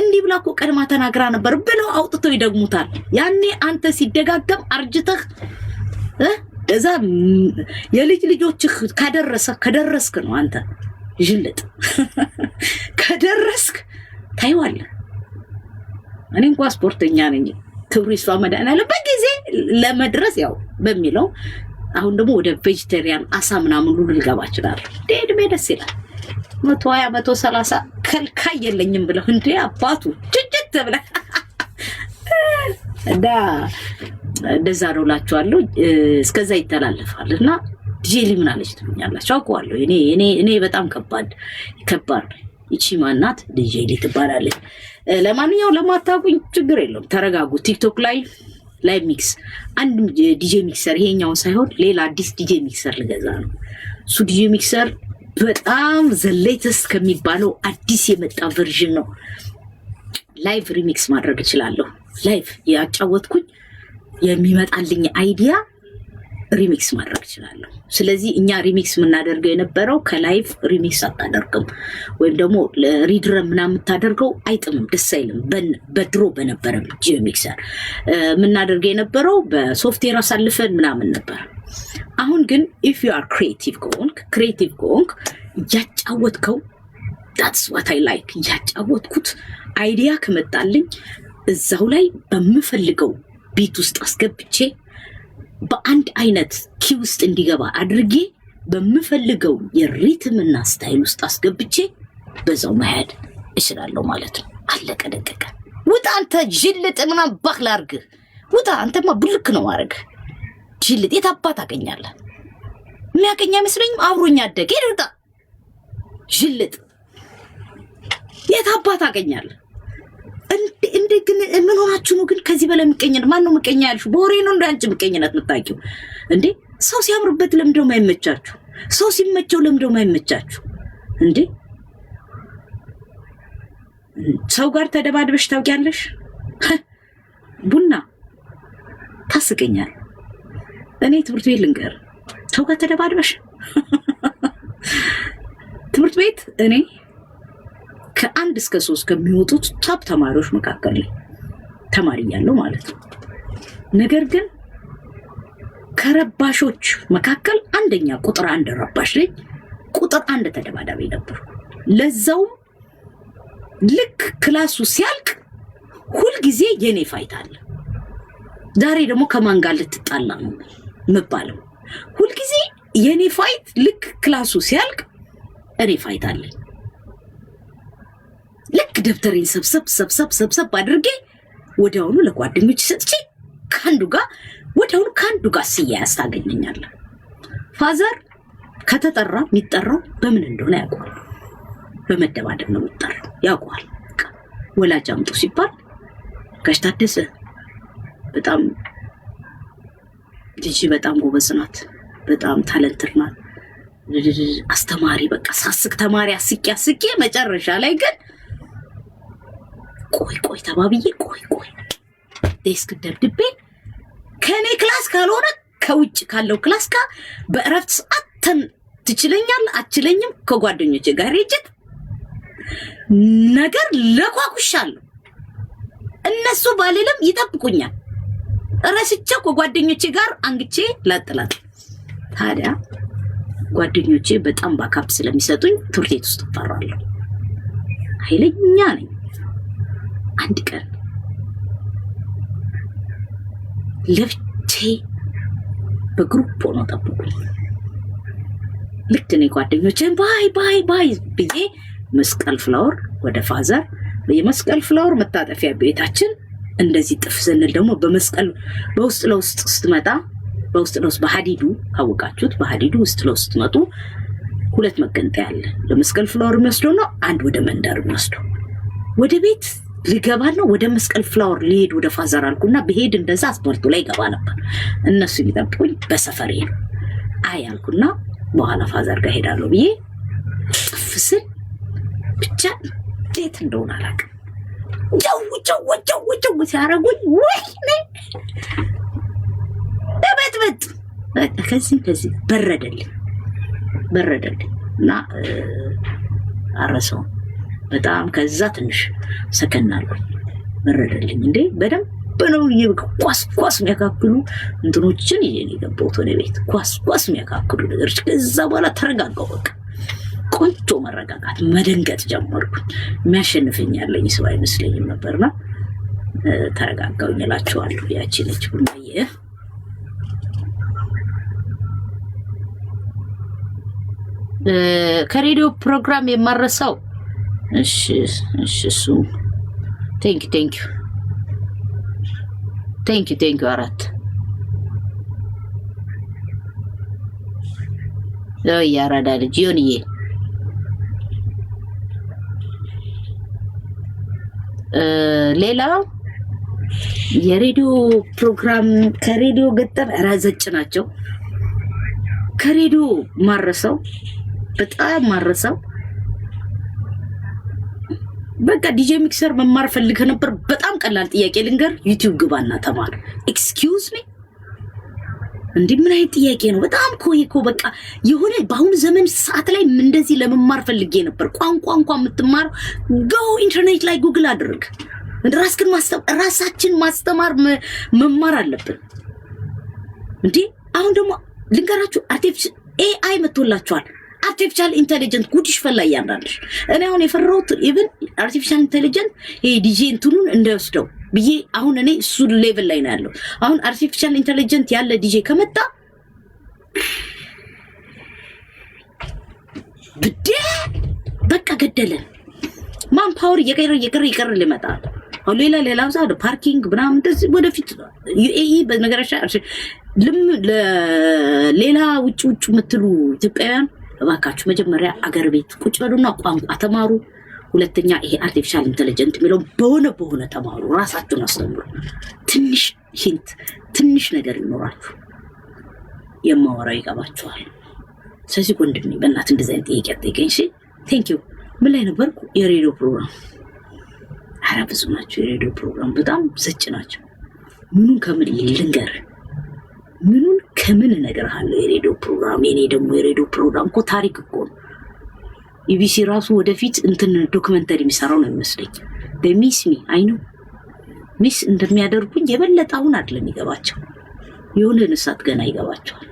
እንዴ ብላኮ ቀድማ ተናግራ ነበር ብለው አውጥተው ይደግሙታል ያኔ አንተ ሲደጋገም አርጅተህ እዛ የልጅ ልጆችህ ከደረስክ ነው አንተ ይልጥ ከደረስክ ታይዋለ እኔ እንኳን ስፖርተኛ ነኝ ክብሩ ይስፋ መዳናለ በጊዜ ለመድረስ ያው በሚለው አሁን ደግሞ ወደ ቬጂቴሪያን አሳምና ሙሉ ልገባ ይችላል ደድሜ ደስ ይላል 120 130 ከልካይ የለኝም ብለው እንዴ አባቱ ጭጭት ብለ እንደዛ ነው ላችኋለሁ እስከዛ ይተላለፋልና ዲጄሊ ምን አለች ትሉኛላችሁ አውቀዋለሁ እኔ በጣም ከባድ ይቺ ማናት ዲጄሊ ትባላለች ለማንኛውም ለማታውቁኝ ችግር የለውም ተረጋጉ ቲክቶክ ላይ ሚክስ አንድ ዲጄ ሚክሰር ይሄኛውን ሳይሆን ሌላ አዲስ ዲጄ ሚክሰር ልገዛ ነው ሱ ዲጄ ሚክሰር በጣም ዘሌተስ ከሚባለው አዲስ የመጣ ቨርዥን ነው ላይቭ ሪሚክስ ማድረግ እችላለሁ ላይቭ ያጫወትኩኝ የሚመጣልኝ አይዲያ ሪሚክስ ማድረግ እችላለሁ ስለዚህ እኛ ሪሚክስ ምናደርገው የነበረው ከላይቭ ሪሚክስ አታደርግም ወይም ደግሞ ሪድረም ምናምን ታደርገው አይጥምም ደስ አይልም በድሮ በነበረ ዲጄ ሚክሰር ምናደርገው የነበረው በሶፍትዌር አሳልፈን ምናምን ነበር አሁን ግን if you are creative ከሆንክ ያጫወትከው that's what I like ያጫወትኩት አይዲያ ከመጣልኝ እዛው ላይ በመፈልገው ቢት ውስጥ አስገብቼ በአንድ አይነት ኪ ውስጥ እንዲገባ አድርጌ በመፈልገው የሪትምና ስታይል ውስጥ አስገብቼ በዛው መሄድ እችላለሁ ማለት ነው አለቀ ደቀቀ ውጣ አንተ ጅልጥ ምናምን ባክላ አርግ ውጣ አንተማ ብልክ ነው ማረግ ጅልጥ የታባት አገኛለህ የሚያገኛ መስለኝም አብሮኛ አደገ ይውጣ ጅልጥ የታባት አገኛለህ እንዴ ግን ምን ሆናችሁ ነው ግን ከዚህ በላይ ምቀኝነት ማን ነው ምቀኛ ያልሽው በወሬ ነው እንዳንቺ ምቀኝነት የምታውቂው እንዴ ሰው ሲያምርበት ለምንድነው የማይመቻችሁ? ሰው ሲመቸው ለምንድነው የማይመቻችሁ እንዴ? ሰው ጋር ተደባድበሽ ታውቂያለሽ? ቡና ታስቀኛል። እኔ ትምህርት ቤት ልንገር፣ ሰው ጋር ተደባድበሽ ትምህርት ቤት እኔ ከ1 እስከ 3 ከሚወጡት ታፕ ተማሪዎች መካከል ተማሪ ያለው ማለት ነው። ነገር ግን ከረባሾች መካከል አንደኛ ቁጥር 1 ረባሽ ነኝ። ቁጥር 1 ተደባዳቢ ነበር። ለዛውም ልክ ክላሱ ሲያልቅ ሁሉ ጊዜ የኔ ፋይት አለ። ዛሬ ደግሞ ከማን ጋር ልትጣላ ነው መባለው? ሁሉ ጊዜ የኔ ፋይት ልክ ክላሱ ሲያልቅ እኔ ፋይት አለ። ልክ ደብተሬን ሰብሰብ አድርጌ ወዲያውኑ ለጓደኞች ሰጥቼ ካንዱ ጋር ሲያያዝ ታገኘኛለህ። ፋዘር ከተጠራ የሚጠራው በምን እንደሆነ ያውቃል። በመደባደብ ነው የሚጠራው ያውቃል። ወላጅ አምጡ ሲባል ጋሽ ታደሰ በጣም ልጅ በጣም ጎበዝ ናት፣ በጣም ታለንትድ ናት፣ አስተማሪ በቃ ሳስቅ ተማሪ አስቄ መጨረሻ ላይ ግን ቆይ ተባብዬ ቆይ ዴስክ ደብድቤ ከኔ ክላስ ካልሆነ ከውጭ ካለው ክላስ ጋር በእረፍት ሰዓት ትችለኛለህ አትችለኝም ከጓደኞቼ ጋር ሄጄት ነገር ለቋቁሻለሁ። እነሱ ባልልም ይጠብቁኛል። ረስቼው ከጓደኞቼ ጋር አንግቼ ላጥላት። ታዲያ ጓደኞቼ በጣም ባካፕ ስለሚሰጡኝ ትምህርት ቤት ውስጥ ተፈራለሁ። ኃይለኛ ነኝ። አንድ ቀን ለብቼ በግሩፕ ሆኖ ጠብቁኝ። ልክ እኔ ጓደኞቼን ባይ ብዬ መስቀል ፍላወር ወደ ፋዘር የመስቀል ፍላወር መታጠፊያ ቤታችን እንደዚህ ጥፍ ስንል ደግሞ በመስቀል በውስጥ ለውስጥ ስትመጣ በውስጥ ለውስጥ በሐዲዱ ካወቃችሁት በሐዲዱ ውስጥ ለውስጥ መጡ 2 መገንጠያ አለ። ለመስቀል ፍላወር የሚወስደው ነው፣ አንድ ወደ መንደር የሚወስደው። ወደ ቤት ልገባ ነው፣ ወደ መስቀል ፍላወር ልሄድ ወደ ፋዘር አልኩና በሄድ እንደዛ አስፖርቱ ላይ ገባ ነበር። እነሱ ሊጠብቁኝ በሰፈሬ ነው። አልኩና በኋላ ፋዘር ጋር ሄዳለሁ ብዬ ጥፍ ስል ብቻ እንዴት እንደሆነ አላውቅም። ጀው ሲያረጉኝ ወይኔ በጥበጥ ከዚህ በረደልኝ እና አረሰው በጣም ከዛ ትንሽ ሰከናለሁ። በረደልኝ እንዴ በደንብ ነው ኳስ የሚያካክሉ እንትኖችን ይሄን የገባሁት ወደ ቤት ኳስ የሚያካክሉ ነገሮች። ከዛ በኋላ ተረጋጋው። በቃ ቆንጆ መረጋጋት መደንገጥ ጀመርኩኝ። የሚያሸንፈኝ ያለኝ ሰው አይመስለኝም ነበርና ተረጋጋውኝ እላቸዋለሁ። ያቺ ነች ቡናዬ። ከሬዲዮ ፕሮግራም የማረሳው እሺ እሱ ቴንክ ዩ አራት ያራዳ ልጅ ዮንዬ ሌላው የሬዲዮ ፕሮግራም ከሬዲዮ ገጠር ራዘጭ ናቸው። ከሬዲዮ ማረሰው በጣም ማረሰው በቃ ዲጄ ሚክሰር መማር ፈልገ ነበር። በጣም ቀላል ጥያቄ ልንገር፣ ዩቲዩብ ግባና ተማር። ኤክስኪውዝ ሚ እንዴ ምን አይነት ጥያቄ ነው? በጣም እኮ በቃ የሆነ በአሁኑ ዘመን ሰዓት ላይ እንደዚህ ለመማር ፈልጌ ነበር። ቋንቋ እንኳን የምትማረው ኢንተርኔት ላይ ጉግል አድርግ። ራሳችን ማስተማር መማር አለብን እንዴ። አሁን ደግሞ ልንገራችሁ አርቲፊሻል ኤአይ መጥቶላችኋል። አርቲፊሻል ኢንተለጀንት ጉድሽ ፈላ ያንዳንድሽ። እኔ አሁን የፈራሁት ኢቭን አርቲፊሻል ኢንተለጀንት ዲጄ እንትኑን እንደወስደው ብዬ አሁን እኔ እሱ ሌቭል ላይ ነው ያለው። አሁን አርቲፊሻል ኢንተለጀንት ያለ ዲጄ ከመጣ ብዴ በቃ ገደለን። ማን ፓወር እየቀረ ሊመጣል። አሁን ሌላ ዛው ፓርኪንግ ምናምን እንደዚህ ወደፊት ዩኤኢ በነገራሽ ሌላ ውጭ የምትሉ ኢትዮጵያውያን እባካችሁ መጀመሪያ አገር ቤት ቁጭ በሉና ቋንቋ ተማሩ። ሁለተኛ ይሄ አርቲፊሻል ኢንተለጀንት የሚለው በሆነ ተማሩ። ራሳችሁን አስተምሩ። ትንሽ ሂንት ትንሽ ነገር ይኖራችሁ። የማወራው ይገባችኋል። ስለዚህ ወንድሜ በእናትህ እንደዚህ አይነት ጥያቄ አትጠይቀኝ እሺ። ቴንክ ዩ። ምን ላይ ነበርኩ? የሬዲዮ ፕሮግራም። ኧረ ብዙ ናቸው የሬዲዮ ፕሮግራም፣ በጣም ዘጭ ናቸው። ምኑን ከምን ልንገር? ምኑን ከምን እነግርሃለሁ? የሬዲዮ ፕሮግራም የኔ ደግሞ የሬዲዮ ፕሮግራም እኮ ታሪክ እኮ ነው። ኢቢሲ ራሱ ወደፊት እንትን ዶክመንተሪ የሚሰራው ነው የሚመስለኝ። በሚስ ሚ አይኑ ሚስ እንደሚያደርጉኝ የበለጠ አሁን አይደለም ይገባቸው፣ የሆነ ንሳት ገና ይገባቸዋል።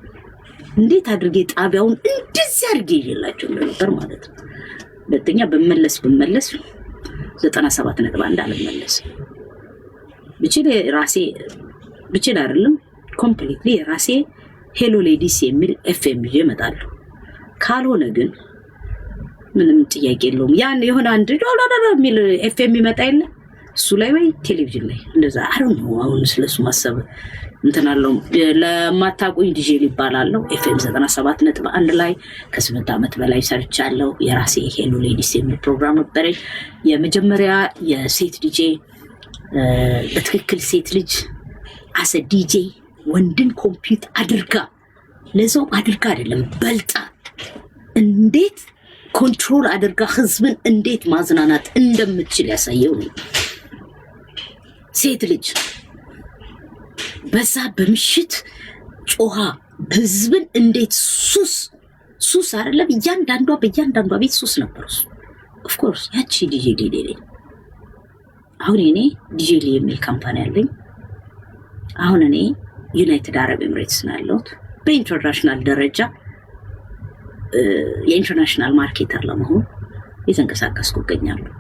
እንዴት አድርጌ ጣቢያውን እንደዚህ አድርጌ ይዤላቸው ነበር ማለት ነው። ሁለተኛ በመለስ 97.1 አልመለስ ብቻ ራሴ ብቻ አይደለም ኮምፕሊትሊ ራሴ ሄሎ ሌዲስ የሚል ኤፍኤም ይዤ እመጣለሁ። ካልሆነ ግን ምንም ጥያቄ የለውም። ያን የሆነ አንድ ዶላር የሚል ኤፍኤም ይመጣ የለ እሱ ላይ ወይ ቴሌቪዥን ላይ እንደዛ አሁን አሁን ስለሱ ማሰብ እንትናለው። ለማታቆኝ ዲጄ ይባላልው ኤፍኤም 97.1 ላይ ከ8 ዓመት በላይ ሰርቻለሁ። የራሴ ሄሎ ሌዲስ የሚል ፕሮግራም ነበር። የመጀመሪያ የሴት ዲጄ በትክክል ሴት ልጅ አሰ ዲጄ ወንድን ኮምፒውት አድርጋ ለሰው አድርጋ አይደለም በልጣ እንዴት ኮንትሮል አድርጋ ህዝብን እንዴት ማዝናናት እንደምትችል ያሳየው ነው። ሴት ልጅ በዛ በምሽት ጮሃ ህዝብን እንዴት ሱስ አይደለም በእያንዳንዷ ቤት ሱስ ነበር። ኦፍ ኮርስ ያቺ ዲጄ ዲጄ አሁን እኔ ዲጄ የሚል ካምፓኒ አለኝ። አሁን እኔ ዩናይትድ አረብ ኤምሬትስ ነው ያለሁት። በኢንተርናሽናል ደረጃ የኢንተርናሽናል ማርኬተር ለመሆን እየተንቀሳቀስኩ እገኛለሁ።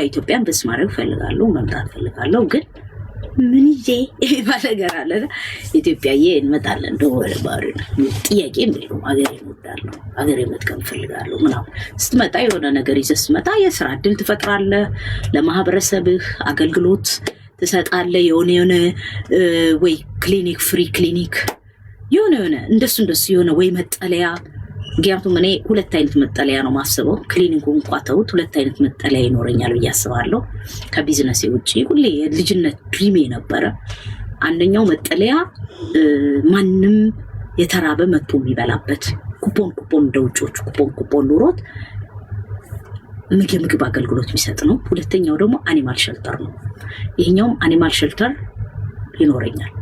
ኢትዮጵያን በስ ማድረግ ፈልጋለሁ፣ መምጣት ፈልጋለሁ። ግን ምን ይዤ ባለገር አለ ኢትዮጵያዬ እንመጣለን ደወለ ባሪ ጥያቄ ምንድነው? አገሬ እወዳለሁ፣ አገሬ መጥቀም ፈልጋለሁ ምናምን። ስትመጣ የሆነ ነገር ይዘህ ስትመጣ የስራ እድል ትፈጥራለህ፣ ለማህበረሰብህ አገልግሎት ትሰጣለህ። የሆነ ወይ ክሊኒክ ፍሪ ክሊኒክ የሆነ እንደሱ የሆነ ወይ መጠለያ። ምክንያቱም እኔ ሁለት አይነት መጠለያ ነው ማስበው። ክሊኒኩ እንኳን ተውት፣ ሁለት አይነት መጠለያ ይኖረኛል ብዬ አስባለሁ። ከቢዝነስ ውጪ ሁሌ የልጅነት ድሪሜ ነበረ። አንደኛው መጠለያ ማንም የተራበ መጥቶ የሚበላበት ኩፖን እንደ ውጮቹ ኩፖን ኑሮት ምግብ አገልግሎት የሚሰጥ ነው። ሁለተኛው ደግሞ አኒማል ሸልተር ነው። ይሄኛውም አኒማል ሸልተር ይኖረኛል።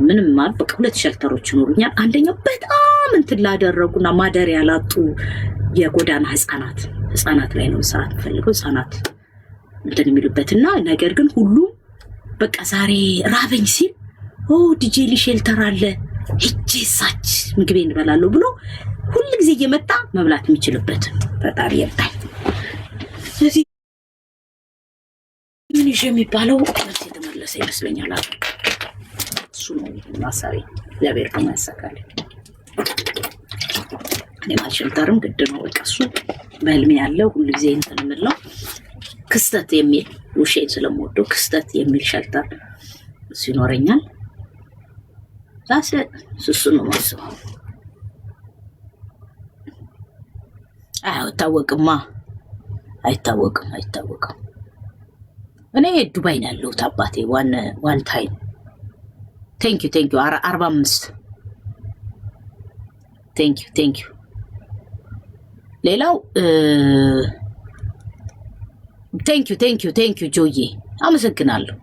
ምንም ማለት በቃ ሁለት ሸልተሮች ይኖሩኛል። አንደኛው በጣም እንትን ላደረጉና ማደሪያ ላጡ የጎዳና ህፃናት ላይ ነው መስራት ፈልገው ህፃናት እንትን የሚሉበትና ነገር ግን ሁሉም በቃ ዛሬ ራበኝ ሲል ዲጄ ሸልተር አለ ሄጄ ሳች ምግቤን እበላለሁ ብሎ ሁሉ ጊዜ እየመጣ መብላት የሚችልበት ፈጣሪ ይርዳኝ። ስለዚህ ምን የሚባለው መልስ የተመለሰ ይመስለኛል። እሱ ነው ማሳሪ እግዚአብሔር ከማያሳካል እኔ ማልሸልተርም ግድ ነው። በቃ እሱ በህልሜ ያለው ሁሉ ጊዜ እንትን የምለው ክስተት የሚል ውሼን ስለምወደው ክስተት የሚል ሸልተር እሱ ይኖረኛል። ዛስ እሱ ነው ማስበው። አይታወቅም። እኔ ዱባይ ነው ያለሁት አባቴ ዋን ታይም ቴንክ ዩ 45 ቴንክ ዩ። ሌላው ቴንክ ዩ ጆዬ አመሰግናለሁ።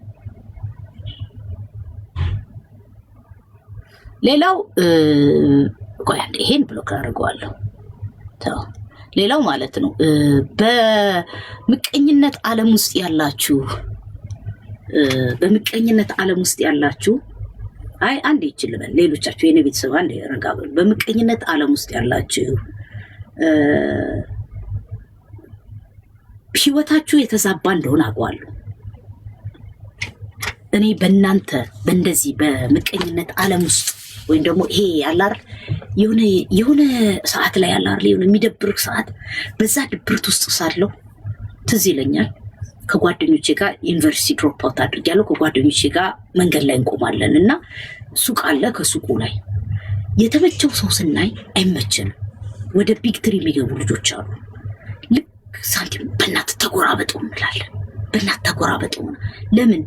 ሌላው ቆይ አንዴ ይሄን ብሎክ አድርገዋለሁ። ሌላው ማለት ነው በምቀኝነት ዓለም ውስጥ ያላችሁ አንዴ ይችላል ሌሎቻችሁ የኔ ቤተሰብ አንዴ ረጋበሉ። በምቀኝነት ዓለም ውስጥ ያላችሁ ህይወታችሁ የተዛባ እንደሆነ አውቃለሁ። እኔ በእናንተ በእንደዚህ በምቀኝነት ዓለም ውስጥ ወይም ደግሞ ይሄ ያላር የሆነ ሰዓት ላይ ያላር የሆነ የሚደብር ሰዓት በዛ ድብርት ውስጥ ሳለሁ ትዝ ይለኛል ከጓደኞቼ ጋር ዩኒቨርሲቲ ድሮፕ አውት አድርጌያለሁ። ከጓደኞቼ ጋር መንገድ ላይ እንቆማለን እና ሱቅ አለ። ከሱቁ ላይ የተመቸው ሰው ስናይ አይመቸንም። ወደ ቢግ ትሪ የሚገቡ ልጆች አሉ። ልክ ሳንቲም በእናትህ ተጎራበጡ እንላለን። በእናትህ ተጎራበጡ። ለምን?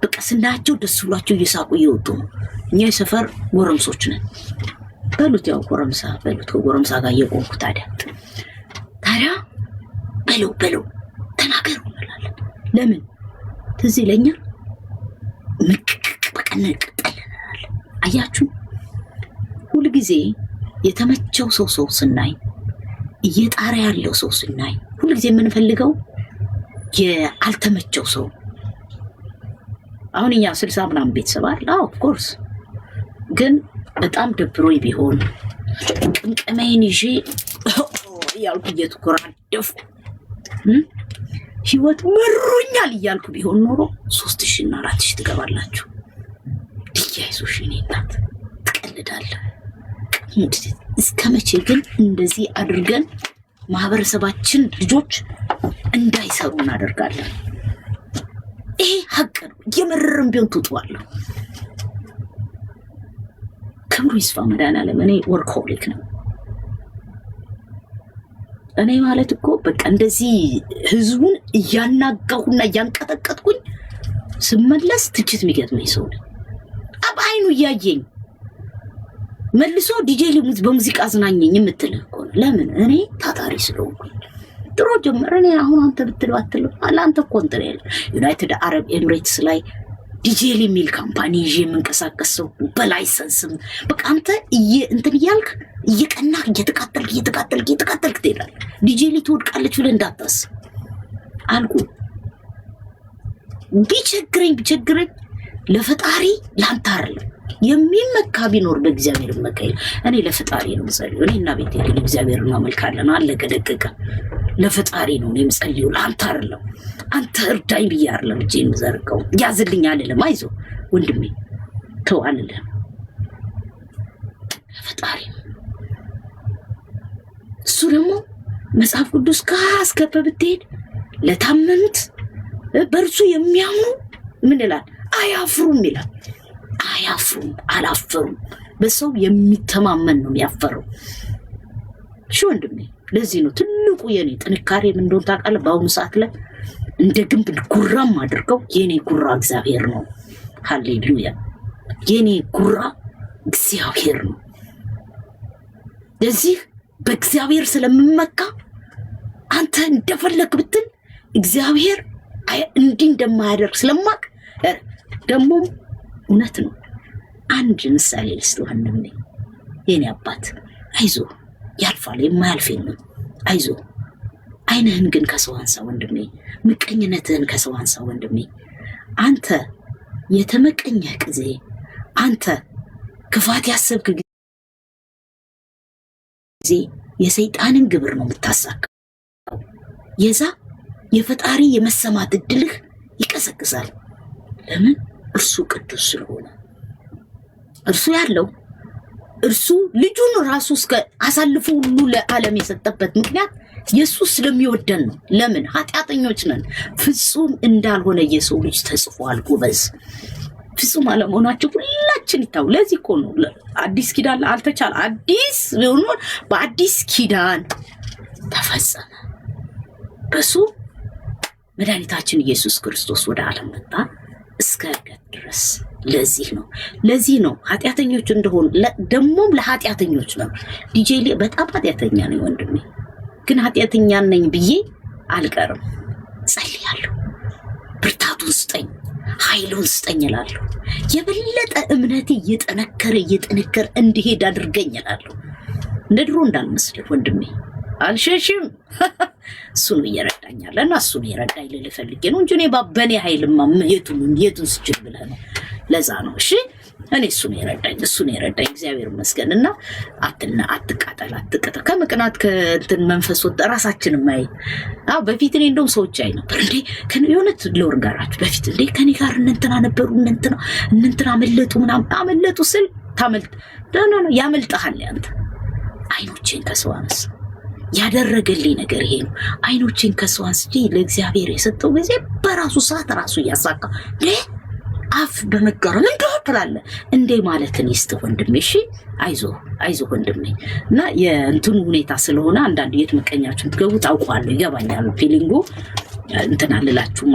በቃ ስናያቸው ደስ ብሏቸው እየሳቁ እየወጡ ነው። እኛ ሰፈር ጎረምሶች ነን በሉት ያው ጎረምሳ በሉት ጎረምሳ ጋር የቆምኩ ታዲያ በለው ተናገሩ እንላለን። ለምን ትዝ ይለኛል በቀነቅ ጠለናል። አያችሁ ሁሉ ጊዜ የተመቸው ሰው ስናይ እየጣራ ያለው ሰው ስናይ ሁሉ ጊዜ የምንፈልገው የአልተመቸው ሰው። አሁን እኛ 60 ምናምን ቤተሰብ አለ። ኦፍ ኮርስ ግን በጣም ደብሮኝ ቢሆን ቅምቀመይን ይዤ ያልኩ እየተኮራደፍኩ ህይወት መሮኛል እያልኩ ቢሆን ኖሮ 3000 እና 4000 ትገባላችሁ። ዲያይሶሽ እኔ እናት ትቀልዳለህ። እስከ መቼ ግን እንደዚህ አድርገን ማህበረሰባችን ልጆች እንዳይሰሩ እናደርጋለን? ይሄ ሀቅ ነው። የመረረም ቢሆን ትውጣለህ። ክብሩ ይስፋ መድኃኒዓለም። እኔ ወርክሆሊክ ነው። እኔ ማለት እኮ በቃ እንደዚህ ህዝቡን እያናጋሁና እያንቀጠቀጥኩኝ ስመለስ ትችት የሚገጥመኝ ሰው ነኝ። አይኑ እያየኝ መልሶ ዲጄ ሊሙት በሙዚቃ አዝናኘኝ የምትል እኮ ነው። ለምን? እኔ ታታሪ ስለሆንኩኝ ድሮ ጀምሮ እኔ አሁን አንተ ብትለው አትለው አላንተ እኮ እንትን ያለ ዩናይትድ አረብ ኤሚሬትስ ላይ ዲጄ የሚል ካምፓኒ ይዤ የምንቀሳቀስ ሰው በላይሰንስም በቃ አንተ እንትን እያልክ እየቀናህ እየተቃጠልክ ትሄዳለህ። ዲጄ ትወድቃለች ብለህ እንዳታስብ አልኩ። ቢቸግረኝ ለፈጣሪ ላንተ አይደለም የሚመካ ቢኖር በእግዚአብሔር መካይ እኔ ለፈጣሪ ነው የምጸልየው። እኔና ቤቴ እግዚአብሔር ነው አመልካለን አለቀ ደቀቀ። ለፈጣሪ ነው የምጸልየው ለአንተ አይደለም። አንተ እርዳኝ ብዬ አይደለም እጄን የምዘርጋው ያዝልኝ አልልም። አይዞህ ወንድሜ ተው አልልም። ለፈጣሪ እሱ ደግሞ መጽሐፍ ቅዱስ ካስከፈ ብትሄድ ለታመኑት በእርሱ የሚያምኑ ምን ይላል? አያፍሩም ይላል። አላፈሩም። በሰው የሚተማመን ነው የሚያፈረው። እሺ ወንድሜ ለዚህ ነው ትልቁ የኔ ጥንካሬ ምን እንደሆነ ታውቃለህ? በአሁኑ ሰዓት ላይ እንደ ግንብ ጉራም አድርገው የኔ ጉራ እግዚአብሔር ነው። ሃሌሉያ! የኔ ጉራ እግዚአብሔር ነው። ለዚህ በእግዚአብሔር ስለምመካ አንተ እንደፈለክ ብትል እግዚአብሔር እንዲህ እንደማያደርግ ስለማቅ ደግሞ እውነት ነው። አንድ ምሳሌ ልስጥህ ወንድሜ። የኔ አባት አይዞህ ያልፋል፣ የማያልፍ የለም። አይዞህ አይንህን ግን ከሰው አንሳ ወንድሜ። ምቀኝነትህን ከሰው አንሳ ወንድሜ። አንተ የተመቀኘህ ጊዜ አንተ ክፋት ያሰብክ ጊዜ የሰይጣንን ግብር ነው የምታሳካው። የዛ የፈጣሪ የመሰማት እድልህ ይቀሰቅሳል። ለምን? እርሱ ቅዱስ ስለሆነ እርሱ ያለው እርሱ ልጁን ራሱ እስከ አሳልፎ ሁሉ ለዓለም የሰጠበት ምክንያት ኢየሱስ ስለሚወደን ነው። ለምን? ኃጢአተኞች ነን፣ ፍጹም እንዳልሆነ የሰው ልጅ ተጽፏል። ጎበዝ ፍጹም አለመሆናቸው ሁላችን ይታው። ለዚህ እኮ ነው አዲስ ኪዳን አልተቻለ። አዲስ ሆኖ በአዲስ ኪዳን ተፈጸመ። በሱ መድኃኒታችን ኢየሱስ ክርስቶስ ወደ ዓለም መጣ እስከ ገድ ድረስ። ለዚህ ነው ኃጢአተኞች እንደሆኑ ደሞም ለኃጢአተኞች ነው። ዲጄ በጣም ኃጢአተኛ ነው ወንድሜ፣ ግን ኃጢአተኛ ነኝ ብዬ አልቀርም። ጸልያለሁ፣ ብርታቱን ስጠኝ፣ ኃይሉን ስጠኝ እላለሁ። የበለጠ እምነቴ እየጠነከረ እንዲሄድ አድርገኝ እላለሁ። እንደ ድሮ እንዳልመስልህ ወንድሜ አልሸሽም። እሱ ነው እየረዳኛል እና እሱ ነው የረዳኝ ልልህ ፈልጌ ነው እንጂ እኔ በኔ ኃይልማ የቱን ስችል ብለህ ነው። ለዛ ነው እሺ። እኔ እሱ ነው የረዳኝ እግዚአብሔር ይመስገን። እና አትቃጠል ከመቅናት ከእንትን መንፈስ ወጣ ራሳችን ማይ በፊት እኔ እንደውም ሰዎች አይ ነበር እንዴ የሆነት ለወር ጋራችሁ በፊት እንዴ ከኔ ጋር እንትና ነበሩ እንትና አመለጡ ምናምን አመለጡ ስል ታመልጥ ደህና ነው ያመልጣል። ያንተ አይኖቼን ከሰው አነሳ ያደረገልኝ ነገር ይሄ ነው። አይኖቼን ከሰው አንስቼ ለእግዚአብሔር የሰጠው ጊዜ በራሱ ሰዓት ራሱ እያሳካ አፍ በመገረም እንደው ትላለህ እንዴ ማለትን ይስጥ ወንድሜ። እሺ አይዞህ ወንድሜ። እና የእንትኑ ሁኔታ ስለሆነ አንዳንድ የትምቀኛችሁን ትገቡ ታውቋለሁ፣ ይገባኛል ፊሊንጉ እንትን አልላችሁም።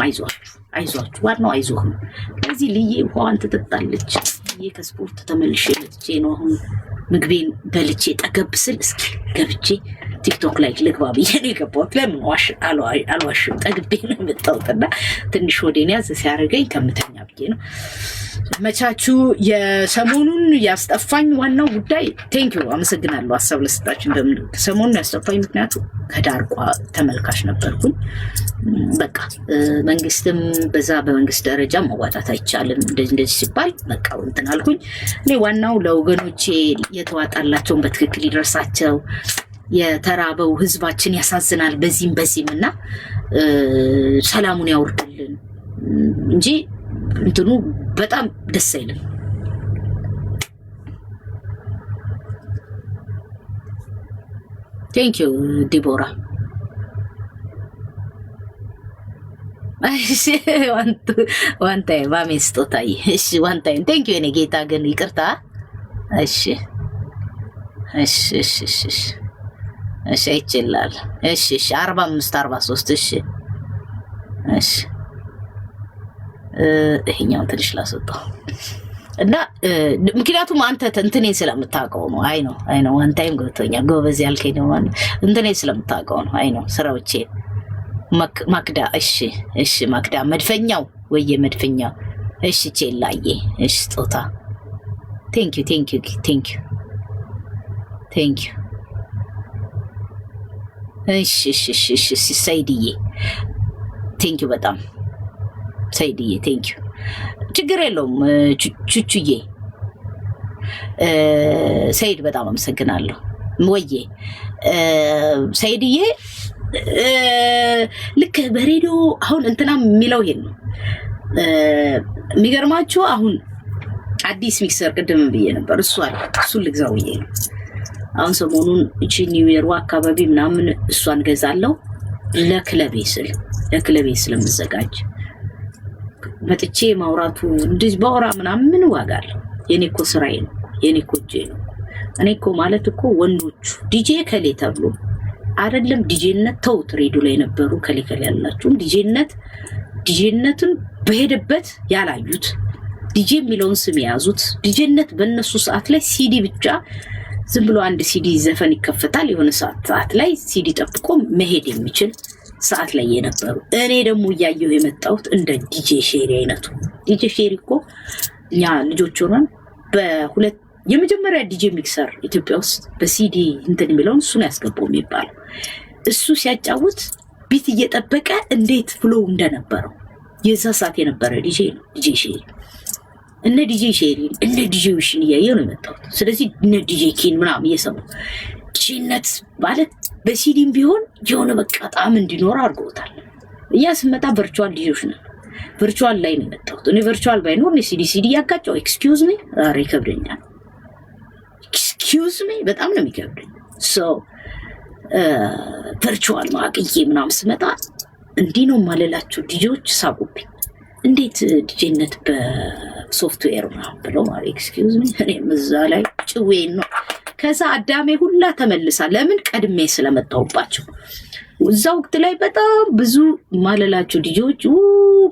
አይዟችሁ ዋናው አይዞህ ነው። ለዚህ ልዬ ውሃዋን ትጠጣለች። ብዬ ከስፖርት ተመልሼ መጥቼ ነው አሁን ምግቤን በልቼ ጠገብ ስል እስኪ ገብቼ ቲክቶክ ላይ ልግባ ብዬ ነው የገባሁት። ለምን አልዋሽም፣ ጠግቤ ነው የመጣሁትና ትንሽ ወዴን ያዝ ሲያደርገኝ ከምተኛ ብዬ ነው። መቻቹ የሰሞኑን ያስጠፋኝ ዋናው ጉዳይ ቴንኪዩ አመሰግናለሁ ሀሳብ ለሰጣችሁ። ሰሞኑን ያስጠፋኝ ምክንያቱ ከዳርቋ ተመልካች ነበርኩኝ። በቃ መንግስትም በዛ በመንግስት ደረጃ መዋጣት አይቻልም እንደዚህ ሲባል በቃ እንትን አልኩኝ። እኔ ዋናው ለወገኖቼ የተዋጣላቸውን በትክክል ይደርሳቸው። የተራበው ህዝባችን ያሳዝናል በዚህም እና ሰላሙን ያወርድልን እንጂ እንትኑ በጣም ደስ አይልም። ቴንክ ዩ ዲቦራ። እሺ ዋንታይ ባሜስጦታይ እሺ ዋንታይ ቴንክ ዩ እኔ ጌታ ግን ይቅርታ። እሺ እሺ እሺ እሺ እሺ ይችላል። እሺ እሺ 45 43 እሺ እሺ ይሄኛው ትንሽ ላስወጣው እና ምክንያቱም አንተ እንትኔ ስለምታውቀው ነው። አይ ነው ዋን ታይም ገብቶኛል። ጎበዝ ያልከኝ ነው ማለት እንትኔ ስለምታውቀው ነው። አይ ነው ስራዎቼ ማክዳ እሺ ማክዳ መድፈኛው ወየ መድፈኛው እሺ ቼላዬ እሺ ጾታ ቴንክ ዩ እሺ ሰይድዬ ቴንክ ዩ በጣም ሰይድዬ ቴንክ ዩ ችግር የለውም። ቹቹዬ ሰይድ በጣም አመሰግናለሁ። ወዬ ሰይድዬ ልክ በሬዲዮ አሁን እንትናም የሚለው ይሄን ነው የሚገርማችሁ። አሁን አዲስ ሚክሰር ቅድም ብዬ ነበር እሱን ልግዛው ብዬ ነው። አሁን ሰሞኑን እቺ ኒው ይር አካባቢ ምናምን እሷን ገዛለሁ ለክለቤ ስለምዘጋጅ መጥቼ ማውራቱ እንደዚህ ባወራ ምናምን ምን ዋጋ አለው? የኔ እኮ ስራዬ ነው፣ የኔ እኮ እጄ ነው። እኔ እኮ ማለት እኮ ወንዶቹ ዲጄ ከሌ ተብሎ አይደለም ዲጄነት ተውት። ሬዲዮ ላይ ነበሩ ከሌ ያላችሁ ዲጄነትን በሄደበት ያላዩት ዲጄ የሚለውን ስም የያዙት ዲጄነት በእነሱ ሰዓት ላይ ሲዲ ብቻ ዝም ብሎ አንድ ሲዲ ዘፈን ይከፈታል። የሆነ ሰዓት ላይ ሲዲ ጠብቆ መሄድ የሚችል ሰዓት ላይ የነበሩ እኔ ደግሞ እያየሁ የመጣሁት እንደ ዲጄ ሼሪ አይነቱ ዲጄ ሼሪ እኮ እኛ ልጆች ሆነን በሁለት የመጀመሪያ ዲጄ ሚክሰር ኢትዮጵያ ውስጥ በሲዲ እንትን የሚለውን እሱን ያስገባው የሚባለው እሱ ሲያጫውት ቢት እየጠበቀ እንዴት ፍሎ እንደነበረው የዛ ሰዓት የነበረ ዲጄ ነው ዲጄ ሼሪ። እነ ዲጄ ሼሪ እነ ዲጄ ውሽን እያየሁ ነው የመጣሁት። ስለዚህ እነ ዲጄ ኪን ምናምን እየሰሙ ዲጄነት ማለት በሲዲም ቢሆን የሆነ በቃ ጣዕም እንዲኖር አድርጎታል። ስመጣ ቨርቹዋል ዲጆች ነው ቨርቹዋል ላይ ነው የመጣሁት። እኔ ቨርቹዋል ባይኖር ነው ሲዲ ያጋጨው። ኤክስኪውዝ ሚ ኧረ ይከብደኛል። ኤክስኪውዝ ሚ በጣም ነው የሚከብደኝ። ቨርቹዋል ማቅዬ ምናምን ስመጣ እንዲህ ነው ማለላችሁ። ዲጆች ሳቁብኝ። እንዴት ዲጄነት በሶፍትዌር ምናምን ብለው ማለት ኤክስኪውዝ ሚ እኔም እዛ ላይ ጭዌን ነው። ከዛ አዳሜ ሁላ ተመልሳ ለምን ቀድሜ ስለመጣሁባቸው እዛ ወቅት ላይ በጣም ብዙ ማለላቸው ዲጆች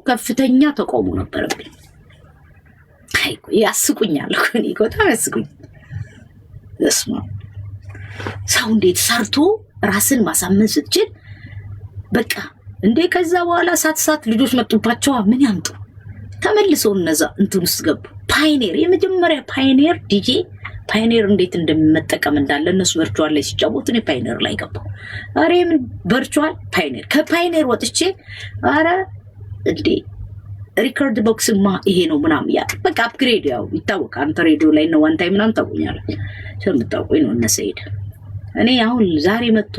ከፍተኛ ተቆሙ ነበርብኝ። አይ ያስቁኛል እኮ እኔ በጣም ያስቁኝ። ሰው እንዴት ሰርቶ ራስን ማሳመን ስትችል በቃ እንዴ ከዛ በኋላ ሳት ልጆች መጡባቸው። ምን ያምጡ ተመልሰው እነዛ እንትን ውስጥ ገቡ። ፓይኒር የመጀመሪያ ፓይኒር ዲጄ ፓይኒር እንዴት እንደምመጠቀም እንዳለ እነሱ ቨርቹዋል ላይ ሲጫወቱ እኔ ፓይኒር ላይ ገባሁ። አሬ ምን ቨርቹዋል ፓይኒር ከፓይኒር ወጥቼ አረ እንዴ ሪከርድ ቦክስማ ይሄ ነው ምናምን ያ በቃ አፕግሬድ ያው ይታወቃል። አንተ ሬዲዮ ላይ ነው ዋን ታይም ምናምን ታውቁኛለህ ስለምታውቁኝ ነው እነ ሰይድ። እኔ አሁን ዛሬ መጥቶ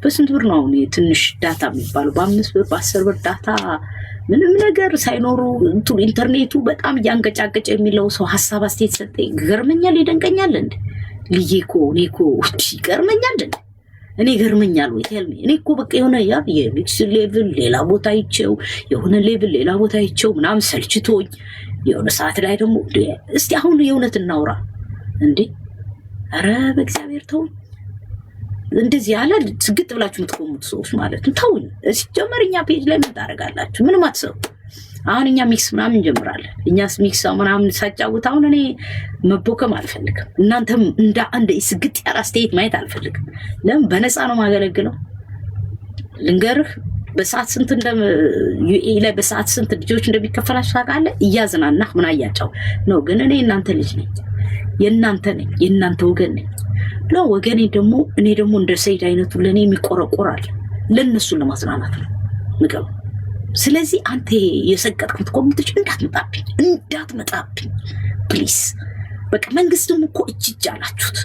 በስንት ብር ነው አሁን ትንሽ ዳታ የሚባለው በ5 ብር በ10 ብር ዳታ ምንም ነገር ሳይኖሩ ኢንተርኔቱ በጣም እያንገጫገጨ የሚለው ሰው ሐሳብ አስተያየት ሰጠኝ። ገርመኛል፣ ይደንቀኛል። እንዴ ልዬኮ እኔኮ ይገርመኛል። እኔ ገርመኛል ወይ ተልሚ እኔኮ በቃ የሆነ ያ የሚክስ ሌቭል ሌላ ቦታ ይቸው የሆነ ሌቭል ሌላ ቦታ ይቸው ምናምን ሰልችቶኝ የሆነ ሰዓት ላይ ደግሞ እስቲ አሁን የእውነት እናውራ እንዴ አረ በእግዚአብሔር ተው እንደዚህ ያለ ስግጥ ብላችሁ የምትቆሙት ሰዎች ማለት ነው። ተውኝ። ሲጀመርኛ ፔጅ ላይ ምን ታረጋላችሁ? ምንም አትሰሩ። አሁን እኛ ሚክስ ምናምን እንጀምራለን። እኛስ ሚክስ ምናምን ሳጫውት አሁን እኔ መቦከም አልፈልግም። እናንተም እንደ አንድ ስግጥ ያለ አስተያየት ማየት አልፈልግም። ለምን በነፃ ነው ማገለግለው። ልንገርህ በሰዓት ስንት ዩኤኢ ላይ በሰዓት ስንት ልጆች እንደሚከፈላችሁ ታውቃለህ? እያዝናናህ ምን አያጫው ነው። ግን እኔ እናንተ ልጅ ነኝ፣ የእናንተ ነኝ፣ የእናንተ ወገን ነኝ። ወገኔ ደግሞ እኔ ደግሞ እንደ ሰይድ አይነቱ ለእኔ የሚቆረቆራል። ለእነሱን ለማዝናናት ነው ምገቡ። ስለዚህ አንተ የሰቀጥኩት ኮሚቴዎች እንዳትመጣብኝ ፕሊስ። በቃ መንግስትም እኮ እጅ አላችሁት።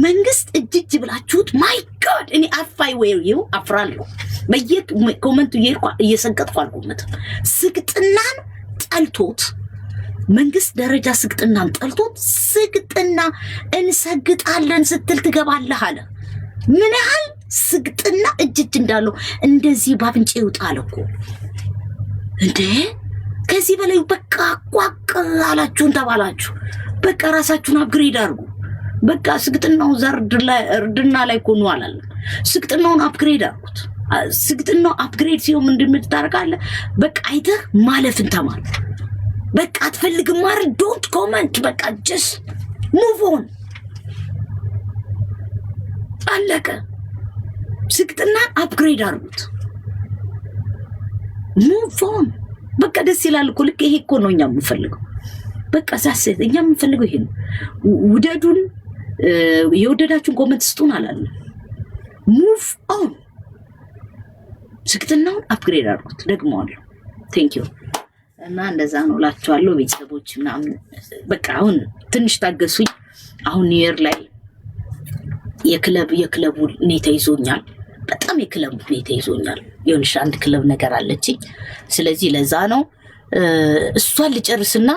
መንግስት እጅ ብላችሁት ማይ ጋድ እኔ አፋይ ወይው አፍራለሁ። በየኮመንቱ እየሰቀጥኩ አልቆመትም። ስግጥናን ጠልቶት መንግስት ደረጃ ስግጥናን ጠልቶት ስግጥና እንሰግጣለን ስትል ትገባለህ አለ። ምን ያህል ስግጥና እጅ እንዳለው እንደዚህ ባፍንጭ ይውጣል እኮ እንዴ! ከዚህ በላይ በቃ ቋቅ አላችሁን ተባላችሁ። በቃ ራሳችሁን አፕግሬድ አድርጉ። በቃ ስግጥናው እርድና ላይ ኮኑ አላለም። ስግጥናውን አፕግሬድ አድርጉት። ስግጥናው አፕግሬድ ሲሆን ምንድን ታደርጋለህ? በቃ አይተህ ማለፍን ተማር። በቃ አትፈልግም ማለት ዶንት ኮመንት። በቃ ጀስት ሙቭ ኦን አለቀ። ስግጥናን አፕግሬድ አድርጉት። ሙቭ ኦን በቃ ደስ ይላል እኮ። ልክ ይሄ እኮ ነው እኛ የምንፈልገው። በቃ ሳሰት እኛ የምንፈልገው ይሄ ነው። ውደዱን፣ የወደዳችሁን ኮመንት ስጡን አላለም። ሙቭ ኦን ስግጥናውን አፕግሬድ አድርጉት። ደግመዋለሁ። ቴንክ ዩ እና እንደዛ ነው እላችኋለሁ ቤተሰቦች ምናምን። በቃ አሁን ትንሽ ታገሱኝ። አሁን ኒውየር ላይ የክለቡ ሁኔታ ይዞኛል። በጣም የክለቡ ሁኔታ ይዞኛል። የሆነሽ አንድ ክለብ ነገር አለችኝ። ስለዚህ ለዛ ነው እሷን ልጨርስና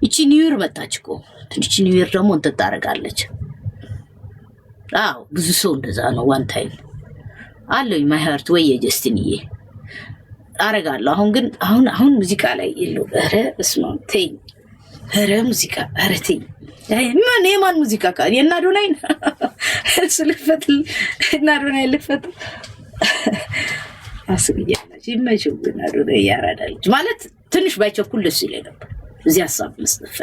እቺ ኒውየር መጣች እኮ ትንሽ ኒውየር ደግሞ እንትን ታደርጋለች። አዎ ብዙ ሰው እንደዛ ነው። ዋን ታይም አለኝ ማይ ሃርት ወይ የጀስቲንዬ አረጋለሁ። አሁን ግን አሁን ሙዚቃ ላይ የለው። ኧረ እስማ ተኝ። ኧረ ሙዚቃ ኧረ ተኝ። ምን የማን ሙዚቃ ካ የናዶናይ ስለፈት ናዶናይ ልፈት አስብያለሁ። ይመችው ናዶናይ ያራዳል ማለት ትንሽ ባይቸኩል ደስ ይለኝ ነበር። እዚህ ሀሳብ መስጠት